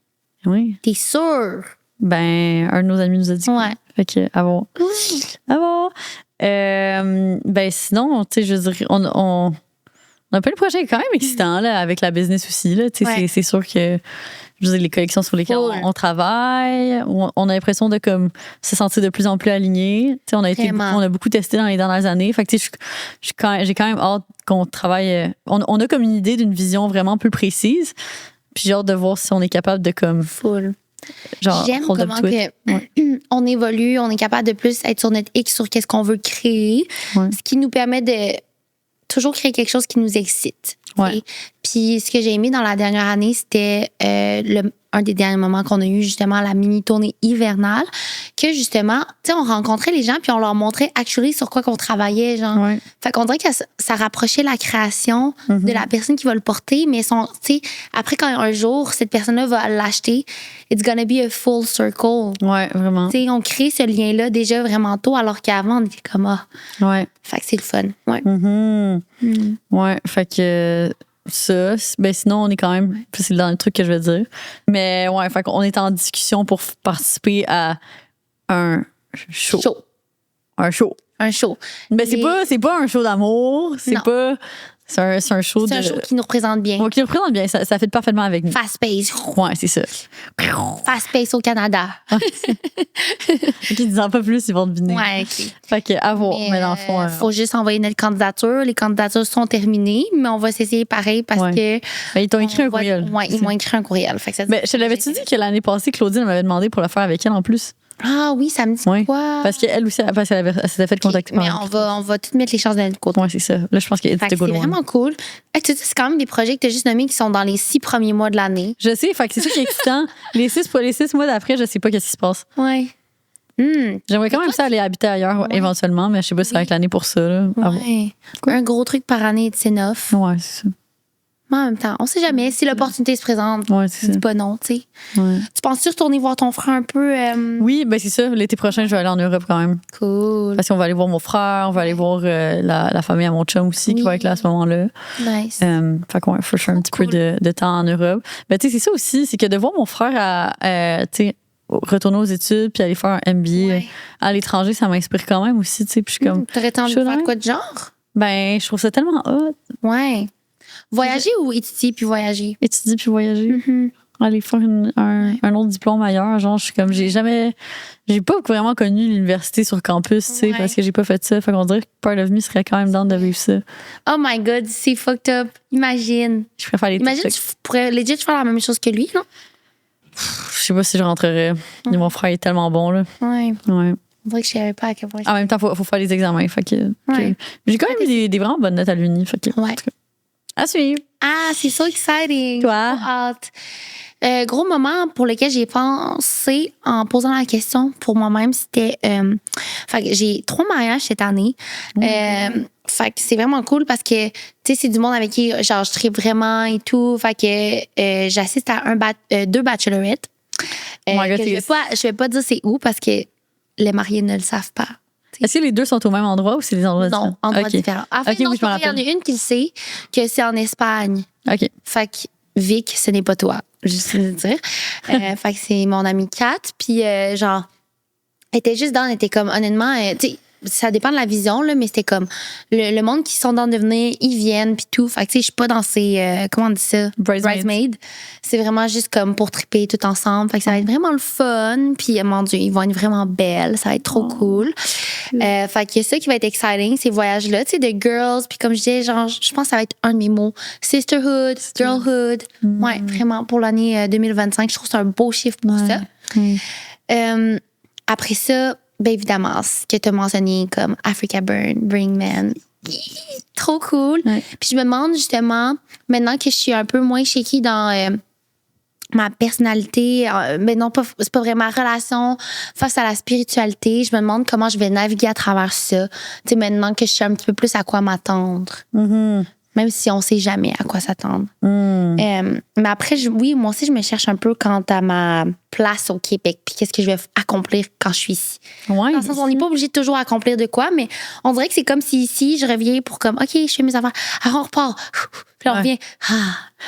Oui. T'es sûre? Ben, un de nos amis nous a dit que Ouais. Fait que, à voir. Oui. À voir. Ben, sinon, tu sais, je dirais, on a pas le projet quand même excitant, là, avec la business aussi, là. Tu sais, Ouais. c'est sûr que, je veux dire, les collections sur lesquelles Cool. on travaille, on a l'impression de, comme, se sentir de plus en plus aligné. Tu sais, Vraiment. on a beaucoup testé dans les dernières années. Fait que, tu sais, j'ai quand même hâte qu'on travaille. On a comme une idée d'une vision vraiment plus précise. Puis j'ai hâte de voir si on est capable de, comme, Full. genre, J'aime hold up comment to it. que on évolue, on est capable de plus être sur notre X, sur qu'est-ce qu'on veut créer, Ouais. ce qui nous permet de toujours créer quelque chose qui nous excite. Ouais. t'sais. Puis ce que j'ai aimé dans la dernière année, c'était un des derniers moments qu'on a eu, justement, la mini-tournée hivernale, que justement, tu sais, on rencontrait les gens puis on leur montrait actually sur quoi qu'on travaillait, genre. Ouais. Fait qu'on dirait que ça rapprochait la création de la personne qui va le porter, mais tu sais, après, quand un jour, cette personne-là va l'acheter, it's gonna be a full circle. Ouais, vraiment. Tu sais, on crée ce lien-là déjà vraiment tôt, alors qu'avant, on était comme, Ouais. fait que c'est le fun. Ouais. Mhm. Mm. Ouais, fait que ça, ben sinon, on est quand même. C'est dans le truc que je veux dire. Mais ouais, fait qu'on est en discussion pour participer à un show. Show. Un show. Un show. Mais Les- c'est pas un show d'amour. C'est Non. pas. C'est un show C'est de. un show qui nous représente bien. Ouais, qui représente bien. Ça fait parfaitement avec nous. Fast pace. Ouais, c'est ça. Fast pace au Canada. Ok, disant pas plus, ils vont deviner. Ouais, OK. Fait que, à voir. Mais dans le fond. faut juste envoyer notre candidature. Les candidatures sont terminées, mais on va s'essayer pareil parce Ouais. que. Ben, ils t'ont écrit un on va- courriel. Ouais, ils m'ont écrit un courriel. Fait que ça Ben, je te l'avais-tu dit que l'année passée, Claudine m'avait demandé pour le faire avec elle en plus? Ah oui, ça me dit Ouais. quoi? Parce qu'elle aussi, elle s'était fait contacter Mais par on va tout mettre les chances de notre côté. Ouais, c'est ça. Là, je pense qu'il y a Fait que good c'est one. vraiment cool. Hey, tu sais, c'est quand même des projets que tu as juste nommés qui sont dans les 6 premiers mois de l'année. Je sais, fait que c'est ça qui est excitant. les 6 mois d'après, je sais pas qu'est-ce qui se passe. Ouais. J'aimerais quand même ça aller habiter ailleurs éventuellement, mais je sais pas si ça va être l'année pour ça. Là. À voir. Ouais. Un gros truc par année, c'est enough. Ouais, c'est ça. Mais en même temps, on sait jamais. Si l'opportunité se présente, Ouais, c'est ça. dis pas non, tu sais. Ouais. Tu penses-tu retourner voir ton frère un peu? Oui, ben c'est ça. L'été prochain, je vais aller en Europe quand même. Cool. Parce qu'on va aller voir mon frère, on va aller voir la famille à mon chum aussi qui va être là à ce moment-là. Nice. Fait qu'on va faire un petit peu de temps en Europe. Ben, tu sais, c'est ça aussi, c'est que de voir mon frère tu sais, retourner aux études puis aller faire un MBA Ouais. à l'étranger, ça m'inspire quand même aussi, tu sais. Puis je suis comme, T'aurais envie de faire de quoi de genre? ben, je trouve ça tellement hot. Ouais. Voyager ou étudier puis voyager? Étudier puis voyager. Mhm. Aller faire un autre diplôme ailleurs. Genre, je suis comme, j'ai pas vraiment connu l'université sur campus, tu sais, Ouais. parce que j'ai pas fait ça. Fait qu'on dirait que part of me serait quand même down de vivre ça. Oh my God, c'est fucked up. Imagine. Je préfère les Imagine, TikTok. tu pourrais legit faire la même chose que lui, non? Je sais pas si je rentrerais. Mais mon frère est tellement bon, là. Ouais. Ouais. On dirait que je savais pas à quel point. En même temps, faut faire les examens. Fait que, Ouais. j'ai quand même eu des vraiment bonnes notes à l'uni. Fait que, Ouais. en tout cas, à suivre. Ah, c'est so exciting. Toi? J'ai trop hâte. Gros moment pour lequel j'ai pensé en posant la question pour moi-même, c'était. Fait que j'ai 3 mariages cette année. Fait que c'est vraiment cool parce que, tu sais, c'est du monde avec qui, genre, je tripe vraiment et tout. Fait que j'assiste à 2 bachelorettes. Oh my God, Que je vais pas dire c'est où parce que les mariés ne le savent pas. Est-ce que les deux sont au même endroit ou c'est des endroits Non, différents? endroits Ok. différents. En fait, Ok, non, oui, je m'en il y en rappelle. a une qui le sait, que c'est en Espagne. OK. Fait que Vic, ce n'est pas toi, juste le dire. Fait que c'est mon amie Kat. Puis, genre, elle était juste dans, elle était comme, honnêtement, tu sais, ça dépend de la vision, là, mais c'était comme, le monde qui sont dans le devenir, ils viennent, puis tout. Fait que, tu sais, je suis pas dans ces, comment on dit ça? Bridesmaids. C'est vraiment juste comme pour triper tout ensemble. Fait que ça va être vraiment le fun. Puis, mon Dieu, ils vont être vraiment belles. Ça va être trop cool. Fait que ça qui va être exciting, ces voyages-là, tu sais, de girls. Puis comme je disais, genre, je pense que ça va être un de mes mots. Sisterhood, girlhood. Ouais, vraiment, pour l'année 2025, je trouve que c'est un beau chiffre pour ça. Après ça, bien évidemment, ce que tu as mentionné comme Africa Burn, Bring Man. Trop cool. Ouais. Puis je me demande justement, maintenant que je suis un peu moins shaky dans ma personnalité, mais non, c'est pas vraiment ma relation face à la spiritualité. Je me demande comment je vais naviguer à travers ça. Tu sais, maintenant que je sais un petit peu plus à quoi m'attendre. Même si on sait jamais à quoi s'attendre. Mais après, oui, moi aussi, je me cherche un peu quant à ma place au Québec. Puis qu'est-ce que je vais accomplir quand je suis ici. Ouais, dans le sens, on n'est pas obligé de toujours accomplir de quoi, mais on dirait que c'est comme si ici, je reviens pour comme, OK, je fais mes affaires. Alors, on repart. Puis là, on revient.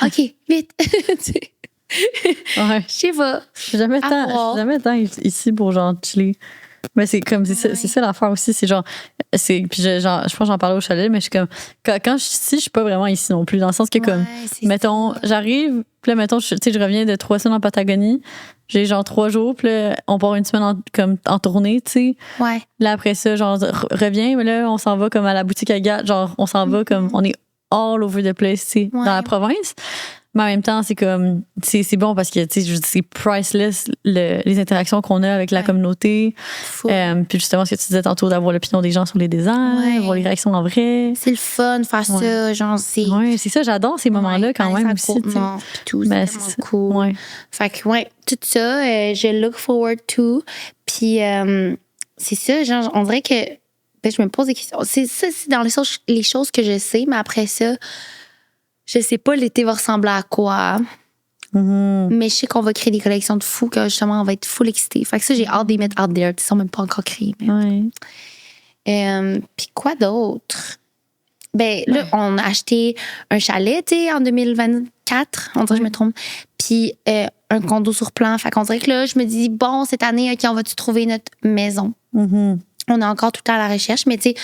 OK, vite. Ouais. Je sais pas. Je suis jamais tant ici pour genre chiller. Mais c'est comme c'est ça l'affaire aussi, c'est genre puis je pense que j'en parlais au chalet, mais je suis comme quand je suis ici, je suis pas vraiment ici non plus, dans le sens que comme mettons, j'arrive, puis là mettons je reviens de 3 semaines en Patagonie, j'ai genre 3 jours, puis là on part une semaine en tournée, tu sais. Ouais. Là après ça, genre reviens, mais là on s'en va comme à la boutique à Agathe, genre on s'en va comme on est all over the place, tu sais, dans la province. Mais en même temps, c'est comme c'est bon parce que tu sais, c'est priceless les interactions qu'on a avec la communauté. Puis justement, ce que tu disais tantôt, d'avoir l'opinion des gens sur les designs, voir les réactions en vrai. C'est le fun de faire ça, genre c'est. Ouais, c'est ça, j'adore ces moments-là quand même aussi. Tout, c'est vraiment cool. Ouais. Fait que tout ça, je look forward to. Puis c'est ça, genre on dirait que je me pose des questions. C'est dans les choses que je sais, mais après ça. Je sais pas l'été va ressembler à quoi. Mais je sais qu'on va créer des collections de fous, que justement, on va être full excités. Fait que ça, j'ai hâte d'y mettre out there. Ils sont même pas encore créés. Puis quoi d'autre? Ben, là, on a acheté un chalet, tu sais, en 2024. On dirait que je me trompe. Puis un condo sur plan. Fait qu'on dirait que là, je me dis, bon, cette année, OK, on va-tu trouver notre maison? On est encore tout le temps à la recherche, mais tu sais,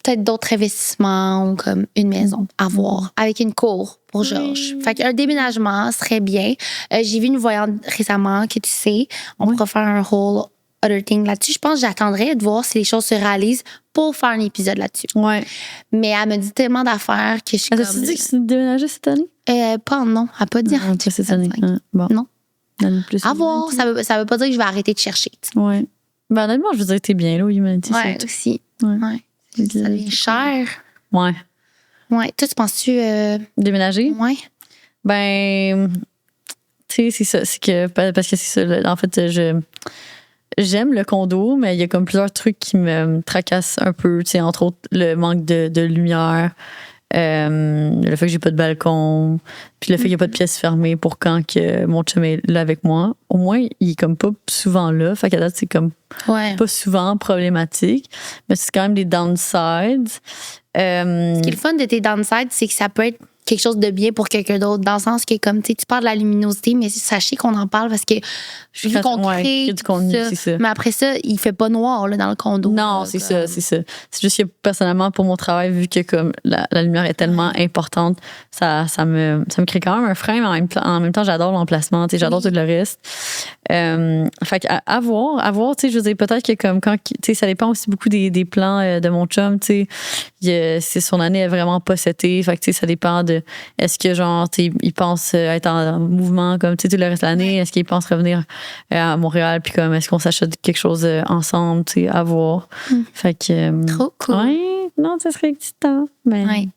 peut-être d'autres investissements ou comme une maison à voir avec une cour pour Georges. Fait qu'un déménagement serait bien. J'ai vu une voyante récemment que tu sais, on pourra faire un whole other thing là-dessus. Je pense que j'attendrai de voir si les choses se réalisent pour faire un épisode là-dessus. Ouais. Mais elle me dit tellement d'affaires que je suis comme... As-tu dit que tu déménageais cette année? Pas, non. Elle n'a pas dit. Pas cette année. Bon. Non. Plus à voir. Ça veut pas dire que je vais arrêter de chercher. Ouais. Ben, honnêtement, je veux dire que t'es bien là où Humanity. Ouais, aussi. Ouais. Ça devient cher. Ouais. Ouais. Toi, tu penses-tu... Déménager? Ouais. Ben, tu sais, c'est ça. C'est que, parce que c'est ça. En fait, j'aime le condo, mais il y a comme plusieurs trucs qui me tracassent un peu. Tu sais, entre autres, le manque de lumière. Le fait que j'ai pas de balcon, puis le fait qu'il n'y a pas de pièce fermée pour quand que mon chum est là avec moi. Au moins, il est comme pas souvent là. Fait qu'à date, c'est comme pas souvent problématique. Mais c'est quand même des downsides. Ce qui est le fun de tes downsides, c'est que ça peut être quelque chose de bien pour quelqu'un d'autre, dans le sens que, comme tu parles de la luminosité, mais sachez qu'on en parle parce que vu qu'on crée du contenu, c'est ça. Mais après ça, il fait pas noir là, dans le condo. Non, c'est ça. C'est juste que personnellement, pour mon travail, vu que comme la lumière est tellement importante, ça me crée quand même un frein, mais en même temps j'adore l'emplacement, j'adore tout le reste. Fait à voir, tu sais, je veux dire, peut-être que comme quand, tu sais, ça dépend aussi beaucoup des plans de mon chum, tu sais, c'est son année est vraiment pas setée, fait que tu sais, ça dépend de est-ce que genre, tu sais, il pense être en mouvement comme tu sais tout le reste de l'année, est-ce qu'il pense revenir à Montréal, puis comme est-ce qu'on s'achète quelque chose ensemble, tu sais, à voir. Fait que trop cool. Ouais, non, ça serait excitant, mais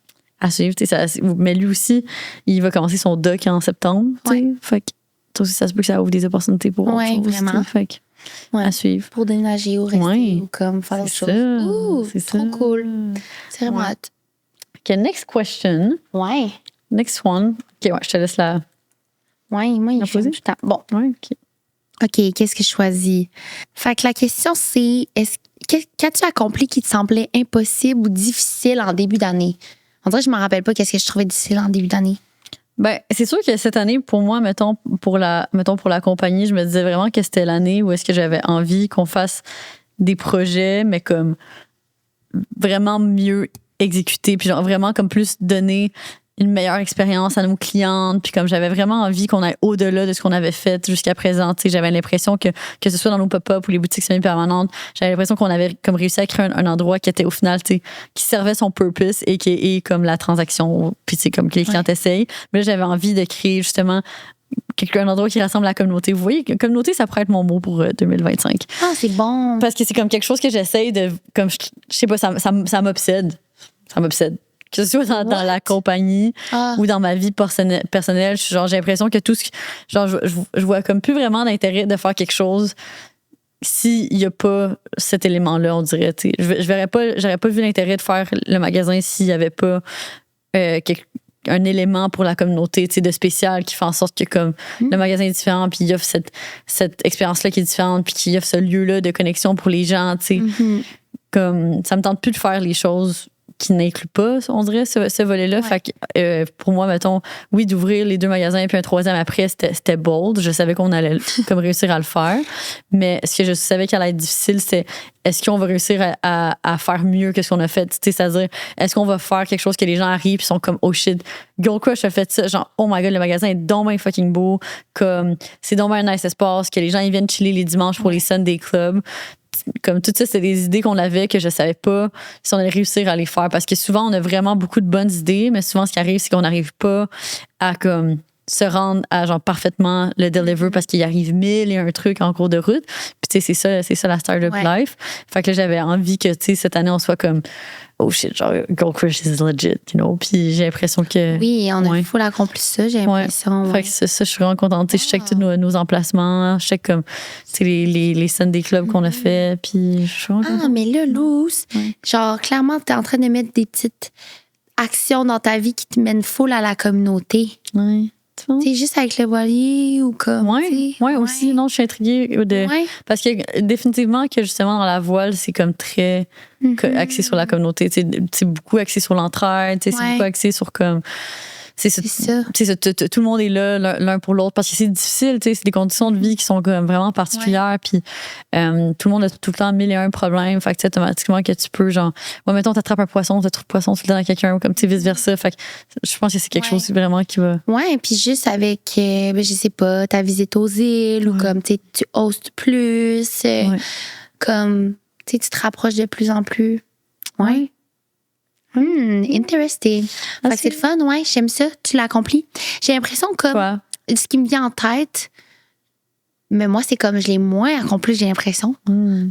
à suivre, tu sais, mais lui aussi, il va commencer son doc en septembre, tu sais, fait que toi aussi, ça se peut que ça ouvre des opportunités pour autre chose, vraiment. Fait que, à suivre. Pour déménager ou rester ou comme faire autre chose. C'est trop cool. C'est vraiment hot. OK, next question. Ouais. Next one. OK, je te laisse la... Ouais, moi, il fait tout le temps. Bon. Ouais, OK. OK, qu'est-ce que je choisis? Fait que la question, c'est qu'as-tu accompli qui te semblait impossible ou difficile en début d'année? En vrai, je me rappelle pas qu'est-ce que je trouvais difficile en début d'année. Ben, c'est sûr que cette année, pour moi, mettons pour la compagnie, je me disais vraiment que c'était l'année où est-ce que j'avais envie qu'on fasse des projets, mais comme vraiment mieux exécutés, puis genre vraiment comme plus donner une meilleure expérience à nos clientes, puis comme j'avais vraiment envie qu'on aille au-delà de ce qu'on avait fait jusqu'à présent. Tu sais, j'avais l'impression que ce soit dans nos pop-up ou les boutiques semi-permanentes, j'avais l'impression qu'on avait comme réussi à créer un endroit qui était au final, tu sais, qui servait son purpose et qui est comme la transaction, puis tu sais, comme que les clientes essayent. Mais là, j'avais envie de créer justement un endroit qui rassemble la communauté. Vous voyez, communauté, ça pourrait être mon mot pour 2025. Ah, c'est bon. Parce que c'est comme quelque chose que j'essaye de, comme je sais pas, ça m'obsède. Ça m'obsède. que ce soit dans la compagnie ou dans ma vie personnelle. Genre, j'ai l'impression que tout ce genre, je vois comme plus vraiment d'intérêt de faire quelque chose s'il n'y a pas cet élément-là, on dirait. J'aurais pas vu l'intérêt de faire le magasin s'il n'y avait pas un élément pour la communauté, de spécial qui fait en sorte que comme le magasin est différent, puis il offre cette expérience-là qui est différente, puis qu'il offre ce lieu-là de connexion pour les gens, comme ça me tente plus de faire les choses qui n'incluent pas, on dirait, ce volet-là. Ouais. Fait que pour moi, mettons, oui, d'ouvrir les 2 magasins puis un 3e après, c'était bold. Je savais qu'on allait comme réussir à le faire. Mais ce que je savais qu'elle allait être difficile, c'est est-ce qu'on va réussir à faire mieux que ce qu'on a fait? C'est-à-dire, est-ce qu'on va faire quelque chose que les gens arrivent et sont comme, oh shit, Girl Crush a fait ça. Genre, oh my god, le magasin est donc bien fucking beau. Comme, c'est donc bien un nice espace, que les gens ils viennent chiller les dimanches pour les Sunday Club. Comme tout ça, c'est des idées qu'on avait que je savais pas si on allait réussir à les faire. Parce que souvent, on a vraiment beaucoup de bonnes idées, mais souvent, ce qui arrive, c'est qu'on n'arrive pas à comme se rendre à genre parfaitement le deliver parce qu'il arrive 1001 trucs en cours de route. Puis tu sais, c'est ça la startup life. Fait que là, j'avais envie que, tu sais, cette année, on soit comme oh shit, genre Girl Crush is legit, you know. Puis j'ai l'impression que oui, on a full accompli ça, j'ai l'impression. Fait que ça, je suis vraiment contente. Je check tous nos emplacements, je check comme les Sunday Club qu'on a fait, puis je suis vraiment contente. Mais là, Luz, genre clairement, t'es en train de mettre des petites actions dans ta vie qui te mènent full à la communauté. Oui. C'est juste avec le voilier ou comme. Oui, aussi. Non, je suis intriguée parce que définitivement que justement dans la voile, c'est comme très axé sur la communauté. C'est beaucoup axé sur l'entraide, c'est beaucoup axé sur comme. C'est ça. Tout le monde est là l'un pour l'autre parce que c'est difficile, c'est des conditions de vie qui sont comme vraiment particulières. Puis tout le monde a tout le temps 1001 problèmes. Fait que automatiquement que tu peux, genre, mettons, t'attrapes un poisson, t'attrapes un poisson tout le temps dans quelqu'un, ou comme vice-versa. Fait que je pense que c'est quelque chose vraiment qui va. Ouais, puis juste avec, je sais pas, ta visite aux îles ou comme tu hostes plus, comme tu te rapproches de plus en plus. Ouais. Interesting. Fait que c'est le fun, j'aime ça, tu l'as accompli. J'ai l'impression que ce qui me vient en tête, mais moi, c'est comme je l'ai moins accompli, j'ai l'impression,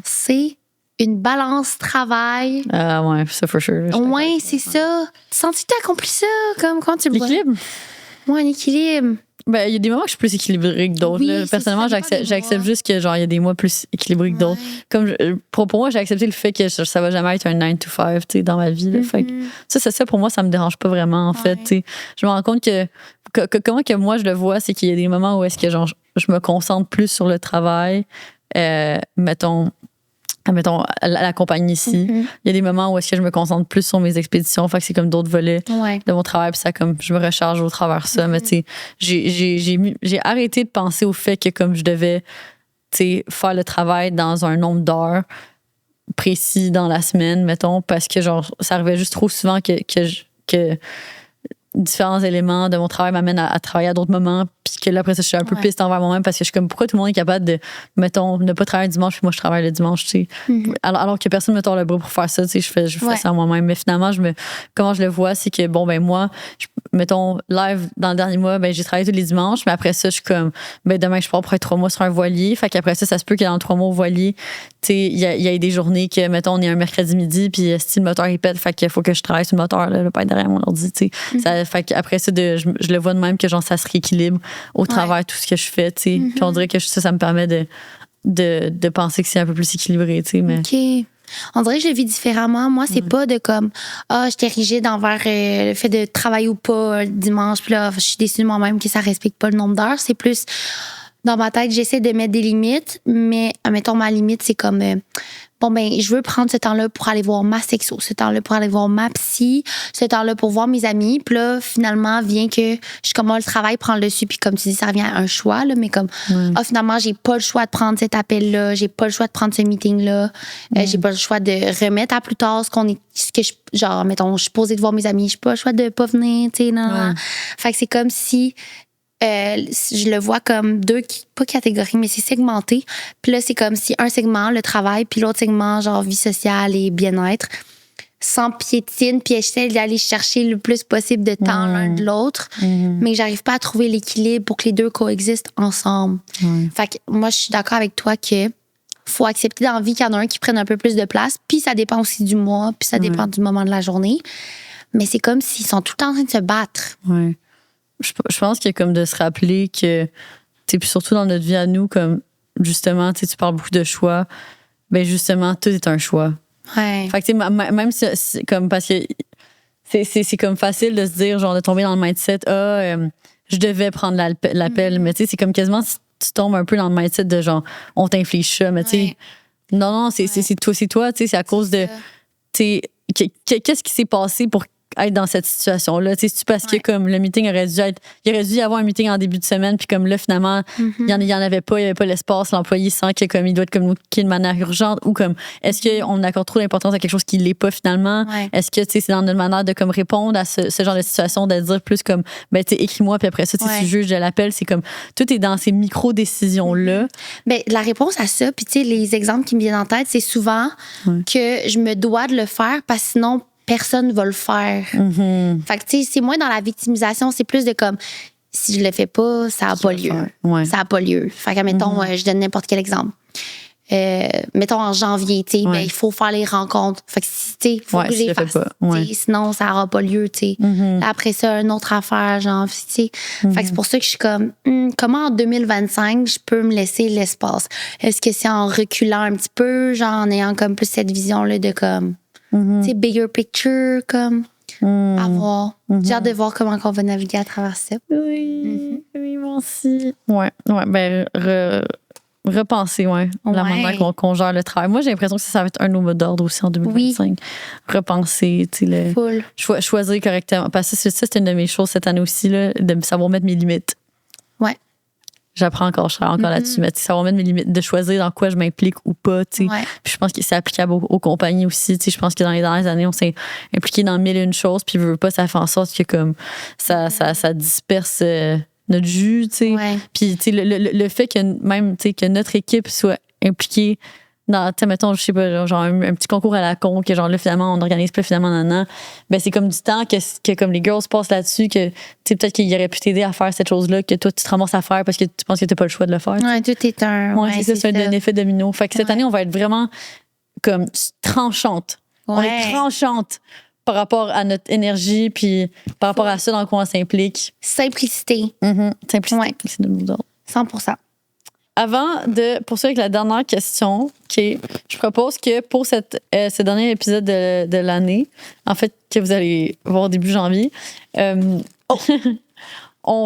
c'est une balance travail. Ah ouais, ça for sure. Ouais, c'est ça. Sens-tu que t'as accompli ça? Comme quand tu le vois? L'équilibre? Ouais, un équilibre. Ben, il y a des moments que je suis plus équilibrée que d'autres. Oui, personnellement, j'accepte juste que genre il y a des mois plus équilibrés que d'autres. Comme pour moi, j'ai accepté le fait que ça va jamais être un 9 to 5 dans ma vie. Là. Fait que ça pour moi, ça me dérange pas vraiment en fait. T'sais. Je me rends compte que comment que moi je le vois, c'est qu'il y a des moments où est-ce que genre je me concentre plus sur le travail, mettons à la compagnie ici. Il y a des moments où est-ce que je me concentre plus sur mes expéditions. Fait que c'est comme d'autres volets de mon travail. Puis ça, comme, je me recharge au travers de ça. Mais tu sais, j'ai arrêté de penser au fait que comme je devais, tu sais, faire le travail dans un nombre d'heures précis dans la semaine, mettons, parce que genre, ça arrivait juste trop souvent que différents éléments de mon travail m'amènent à travailler à d'autres moments, puis que là, après ça, je suis un peu piste envers moi-même parce que je suis comme, pourquoi tout le monde est capable de, mettons, ne pas travailler le dimanche, puis moi, je travaille le dimanche, tu sais. Alors que personne me tord le bras pour faire ça, tu sais, je fais ça à moi-même. Mais finalement, comment je le vois, c'est que, bon, ben moi, mettons, live, dans le dernier mois, ben j'ai travaillé tous les dimanches, mais après ça, je suis comme, ben demain, je pars pour être 3 mois sur un voilier. Fait qu'après ça se peut que dans 3 mois au voilier, tu sais, il y a des journées que, mettons, on est un mercredi midi, puis si le moteur, il pète, fait qu'il faut que je travaille sur le moteur, là, pas être derrière mon ordi, tu sais. Fait qu'après ça, je le vois de même que, genre, ça se rééquilibre au travers de tout ce que je fais, tu sais. Puis on dirait que ça me permet de penser que c'est un peu plus équilibré, tu sais. Mais... OK. On dirait que je le vis différemment. Moi, c'est pas de comme, j'étais rigide envers le fait de travailler ou pas dimanche, puis là, je suis déçue de moi-même que ça respecte pas le nombre d'heures. C'est plus, dans ma tête, j'essaie de mettre des limites, mais, admettons, ma limite, c'est comme, bon, ben, je veux prendre ce temps-là pour aller voir ma sexo, ce temps-là pour aller voir ma psy, ce temps-là pour voir mes amis. Puis là, finalement, vient que je comme le travail prend le dessus. Puis comme tu dis, ça revient à un choix, là, mais comme, finalement, j'ai pas le choix de prendre cet appel-là, j'ai pas le choix de prendre ce meeting-là, j'ai pas le choix de remettre à plus tard genre, mettons, je suis posée de voir mes amis, j'ai pas le choix de pas venir, tu sais, non. Fait que c'est comme si, je le vois comme pas catégories, mais c'est segmenté. Puis là, c'est comme si un segment, le travail, puis l'autre segment, genre vie sociale et bien-être, s'empiétine, puis j'essaie d'aller chercher le plus possible de temps l'un de l'autre, mais j'arrive pas à trouver l'équilibre pour que les deux coexistent ensemble. Fait que moi, je suis d'accord avec toi que faut accepter dans la vie qu'il y en a un qui prenne un peu plus de place, puis ça dépend aussi du mois, puis ça dépend du moment de la journée. mais c'est comme s'ils sont tout le temps en train de se battre. Ouais. Je pense qu'il y a comme de se rappeler que, puis surtout dans notre vie à nous, comme justement, tu parles beaucoup de choix, ben justement, tout est un choix. Ouais. Fait que, même si c'est comme, parce que c'est comme facile de se dire, genre, de tomber dans le mindset, je devais prendre l'appel, mais tu sais, c'est comme quasiment si tu tombes un peu dans le mindset de genre, on t'inflige ça, mais tu sais, non, c'est toi, tu sais, c'est à cause de, tu sais, qu'est-ce qui s'est passé pour être dans cette situation-là. Tu sais, c'est parce que comme le meeting il aurait dû y avoir un meeting en début de semaine, puis comme là, finalement, il y en avait pas, il y avait pas l'espace, l'employé sent que comme il doit être communiqué de manière urgente, ou comme est-ce qu'on accorde trop d'importance à quelque chose qui l'est pas finalement? Est-ce que tu sais, c'est dans notre manière de comme répondre à ce genre de situation, de dire plus comme ben tu sais, écris-moi, puis après ça, tu juges de l'appel. C'est comme tout est dans ces micro-décisions-là. Ben, la réponse à ça, puis tu sais, les exemples qui me viennent en tête, c'est souvent que je me dois de le faire parce que sinon personne ne va le faire. Fait que, tu sais, c'est moins dans la victimisation, c'est plus de comme, si je le fais pas, ça n'a pas lieu. Ça n'a pas lieu. Fait que, mettons, je donne n'importe quel exemple. Mettons, en janvier, tu sais, ben, il faut faire les rencontres. Fait que, tu sais, il faut que j'y fasse. Sinon, ça n'aura pas lieu, tu sais. Après ça, une autre affaire, genre, tu sais. Fait que c'est pour ça que je suis comme, comment en 2025, je peux me laisser l'espace? Est-ce que c'est en reculant un petit peu, genre, en ayant comme plus cette vision-là de comme, tu sais, bigger picture, comme, à voir. J'ai hâte de voir comment on va naviguer à travers ça. Oui, moi aussi. Ouais, ben, repenser, la manière qu'on gère le travail. Moi, j'ai l'impression que ça va être un de nos mots d'ordre aussi en 2025. Repenser, tu sais, choisir correctement. Parce que ça, c'est une de mes choses cette année aussi, là, de savoir mettre mes limites. Ouais. J'apprends encore là-dessus, mais savoir mettre mes limites, de choisir dans quoi je m'implique ou pas, tu sais. Puis je pense que c'est applicable aux compagnies aussi, tu sais. Je pense que dans les dernières années, on s'est impliqué dans 1001 choses, puis veut pas, ça fait en sorte que comme ça disperse notre jus, tu sais. Puis tu sais, le fait que même, tu sais, que notre équipe soit impliquée dans, tu sais, mettons, je sais pas, genre un petit concours à la con, que genre là, finalement, on organise plus finalement, ben c'est comme du temps que comme les girls passent là-dessus, que, tu sais, peut-être qu'il aurait pu t'aider à faire cette chose-là, que toi, tu te ramasses à faire parce que tu penses que t'as pas le choix de le faire. Ouais, tout est un. C'est un effet domino. Fait que cette année, on va être vraiment comme tranchante. On est tranchante par rapport à notre énergie, puis par rapport à ça dans quoi on s'implique. Simplicité. Simplicité, c'est de mot d'ordre. 100%. Avant de poursuivre avec la dernière question, je propose que pour ce dernier épisode de l'année, en fait, que vous allez voir début janvier, on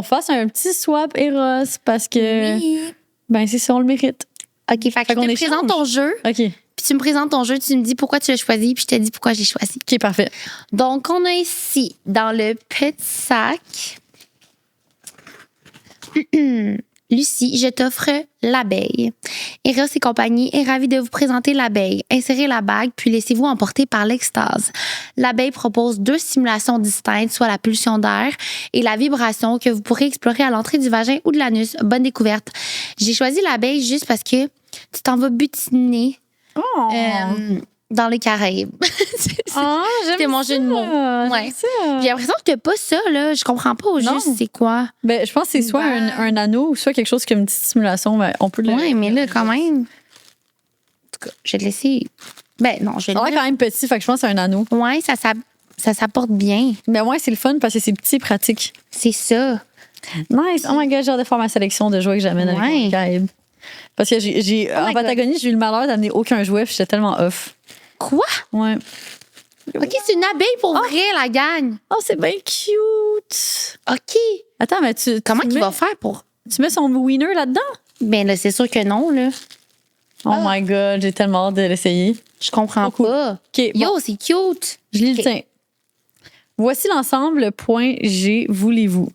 fasse un petit swap Eros parce que ben c'est ça, on le mérite. OK, fait que je te présente ton jeu. OK. Puis tu me présentes ton jeu, tu me dis pourquoi tu l'as choisi, puis je te dis pourquoi j'ai choisi. OK, parfait. Donc, on a ici, dans le petit sac... Lucie, je t'offre l'abeille. Eros et compagnie est ravie de vous présenter l'abeille. Insérez la bague, puis laissez-vous emporter par l'extase. L'abeille propose 2 stimulations distinctes, soit la pulsion d'air et la vibration que vous pourrez explorer à l'entrée du vagin ou de l'anus. Bonne découverte. J'ai choisi l'abeille juste parce que tu t'en vas butiner dans les Caraïbes. C'était mon jeu de mots. Ouais. J'ai l'impression que t'as pas ça, là. Je comprends pas au juste c'est quoi. Ben, je pense que c'est soit un anneau ou soit quelque chose comme une petite stimulation. Ben, on peut le. Ouais, mais là, quand même. En tout cas, je vais te laisser. Ben, non, je vais le mettre. Quand même petit, fait que je pense que c'est un anneau. Ouais, ça s'apporte bien. Ben, ouais, c'est le fun parce que c'est petit et pratique. C'est ça. Nice. Oh my God, j'ai hâte de faire ma sélection de jouets que j'amène avec les Caraïbes. Parce que en Patagonie, j'ai eu le malheur d'amener aucun jouet, puis j'étais tellement off. Quoi? Ouais. OK, c'est une abeille pour vrai, la gagne. Oh, c'est bien cute. OK. Attends, mais comment il va faire pour... Tu mets son wiener là-dedans? Ben là, c'est sûr que non, là. Oh my God, j'ai tellement hâte de l'essayer. Je comprends pas. Okay, Yo, c'est cute. Je lis le tien. Voici l'ensemble, point G, voulez-vous.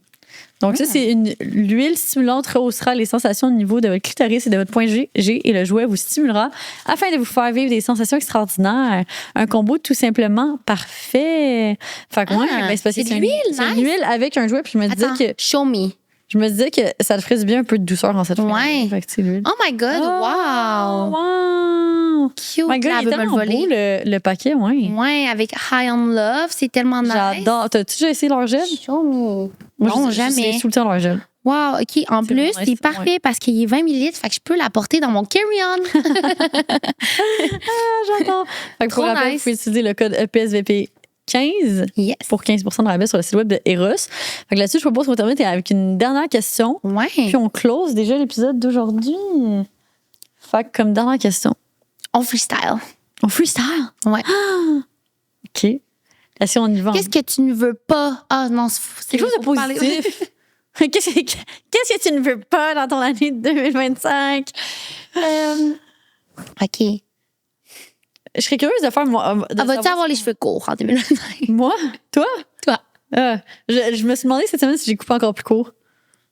Donc, ça, c'est l'huile stimulante rehaussera les sensations au niveau de votre clitoris et de votre point G et le jouet vous stimulera afin de vous faire vivre des sensations extraordinaires. Un combo tout simplement parfait. Fait que, ben, c'est parce que c'est une huile avec un jouet. Puis je me disais que. Show me. Je me disais que ça te ferait du bien un peu de douceur dans cette ouais. Fait que c'est l'huile. Oh my God, wow! Wow! Cute, my God, il est tellement beau, le paquet, ouais. Ouais, avec High on Love, c'est tellement nice. J'adore. T'as-tu déjà essayé leur gel? Show me. Moi, non, jamais. J'ai tout le temps leur gel. Wow, OK. En plus, c'est parfait parce qu'il est 20 ml, fait que je peux l'apporter dans mon carry-on. J'adore. Fait que pour rappel, vous pouvez utiliser le code EPSVP 15 Yes. pour 15% de rabais sur le site web de Eros. Fait que là-dessus, je propose qu'on termine avec une dernière question. Ouais. Puis on close déjà l'épisode d'aujourd'hui. Fait que comme dernière question. On freestyle. On freestyle? Ouais. OK. Est-ce qu'on y va? Qu'est-ce que tu ne veux pas? Ah non, c'est Quelque chose de faut parler- positif. Qu'est-ce que tu ne veux pas dans ton année 2025? OK. Je serais curieuse de faire moi. Vas-tu avoir les cheveux courts en 2025? Moi? Toi? Toi. Je me suis demandé cette semaine si j'ai coupé encore plus court.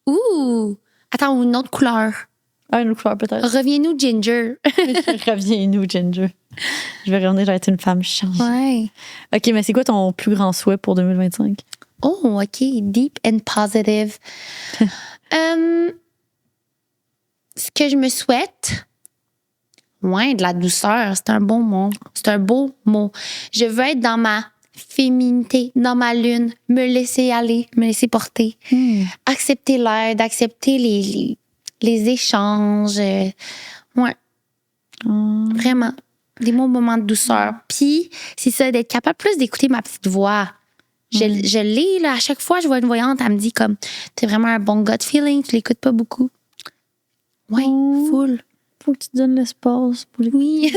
Ouh! Attends, une autre couleur. Ah, une autre couleur peut-être. Reviens-nous, Ginger. Reviens-nous, Ginger. Je vais revenir, je vais être une femme changée. Ouais. OK, mais c'est quoi ton plus grand souhait pour 2025? Oh, OK. Deep and positive. Ce que je me souhaite, ouais, de la douceur, c'est un bon mot. C'est un beau mot. Je veux être dans ma féminité, dans ma lune, me laisser aller, me laisser porter, accepter l'aide, accepter les échanges. Ouais, vraiment. Des beaux moments de douceur. Puis, c'est ça, d'être capable plus d'écouter ma petite voix. Je l'ai, là, à chaque fois, je vois une voyante, elle me dit comme, t'es vraiment un bon gut feeling, tu l'écoutes pas beaucoup. Ouais, full. Faut que tu te donnes l'espace pour les... Oui.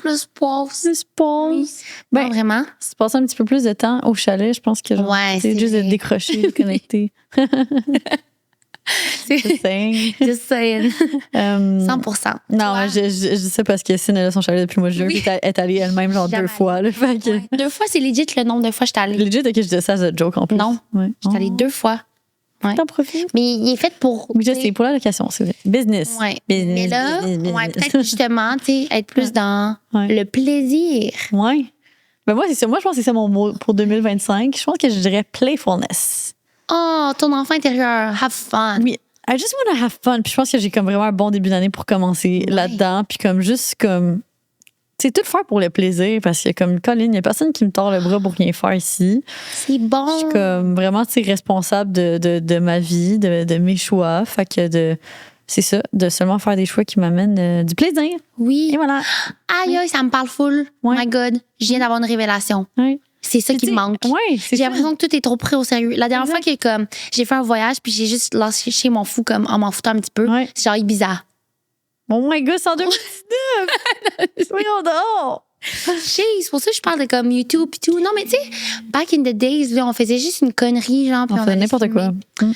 L'espace. L'espace. Oui. Ben, Non, vraiment. si tu passes un petit peu plus de temps au chalet, je pense que genre, Ouais, c'est c'est juste vrai. de décrocher, de connecter. Just saying. Just saying. 100%. Non, Toi? je dis ça parce que Cine, elle a son chalet depuis le mois de juin, Oui. puis elle est allée elle-même genre Jamais 2 fois. Là, fait que... Ouais. 2 fois, c'est legit le nombre de fois que je suis allée. Legit, ok, je dis ça, c'est joke en plus. Non. Ouais. Je suis allée 2 fois. Ouais. T'en profites. Mais il est fait pour. Oui, je sais, pour la location, c'est vrai. Business. Ouais. Business, Mais là, business, ouais, business. peut-être justement, tu sais, être plus dans Ouais. le plaisir. Ouais. Ben moi, c'est ça. Moi, je pense que c'est ça mon mot pour 2025. Je pense que je dirais playfulness. Oh, ton enfant intérieur, have fun. Oui. I just want to have fun. Puis je pense que j'ai comme vraiment un bon début d'année pour commencer là-dedans. Puis comme juste comme. Tu sais, tout faire pour le plaisir. Parce que comme Colin, il n'y a personne qui me tord le bras pour rien faire ici. C'est bon. Je suis comme vraiment, tu sais, responsable de ma vie, de mes choix. Fait que c'est ça, de seulement faire des choix qui m'amènent du plaisir. Oui. Et voilà. Aïe, aïe, ça me parle full. Ouais. My God, je viens d'avoir une révélation. Ouais. C'est ça qui me manque. Oui, c'est J'ai ça. l'impression que tout est trop pris au sérieux. La dernière fois que comme j'ai fait un voyage puis j'ai juste lâché mon fou comme en m'en foutant un petit peu. Ouais. C'est genre Ibiza. Oh my God, c'est en 2019! Voyons donc! C'est pour ça que je parle de comme YouTube et tout. Non, mais tu sais, back in the days, là, on faisait juste une connerie, genre. Puis On fait allait n'importe filmer. quoi.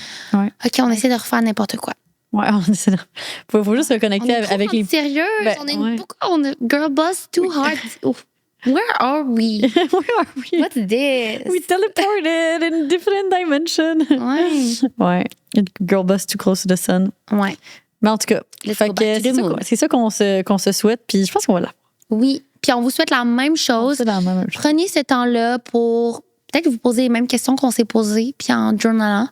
Ouais. OK, on essaie de refaire n'importe quoi. Ouais, on essaie de... faut juste se On connecter est trop avec les... sérieux. Ben, on est ouais. pourquoi on a girl boss too hard? Oh, where are we? Where are we? What's this? We teleported in different dimension. Ouais. Ouais. Girl bus too close to the sun. Ouais. Mais en tout cas, Let's fait go que back to the moon. c'est ça qu'on se souhaite. Puis je pense qu'on va là. Oui. Puis on vous souhaite la même chose. C'est la même chose. Prenez ce temps-là pour peut-être vous poser les mêmes questions qu'on s'est posées, puis en journalant.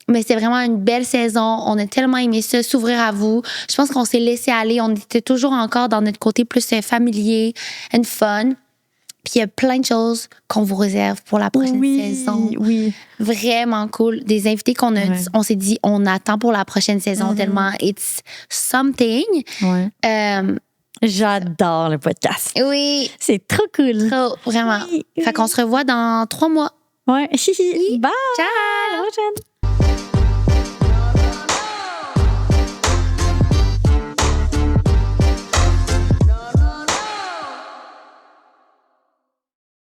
Mais c'est vraiment une belle saison. On a tellement aimé ça, s'ouvrir à vous. Je pense qu'on s'est laissé aller. On était toujours encore dans notre côté plus familier and fun. Puis il y a plein de choses qu'on vous réserve pour la prochaine saison. Oui. Vraiment cool. Des invités qu'on a, Ouais. on s'est dit, on attend pour la prochaine saison tellement it's something. Ouais. Euh, J'adore le podcast. oui, C'est trop cool. trop, vraiment. Oui, Fait qu'on se revoit dans 3 mois. Ouais. Bye. Ciao! À la prochaine.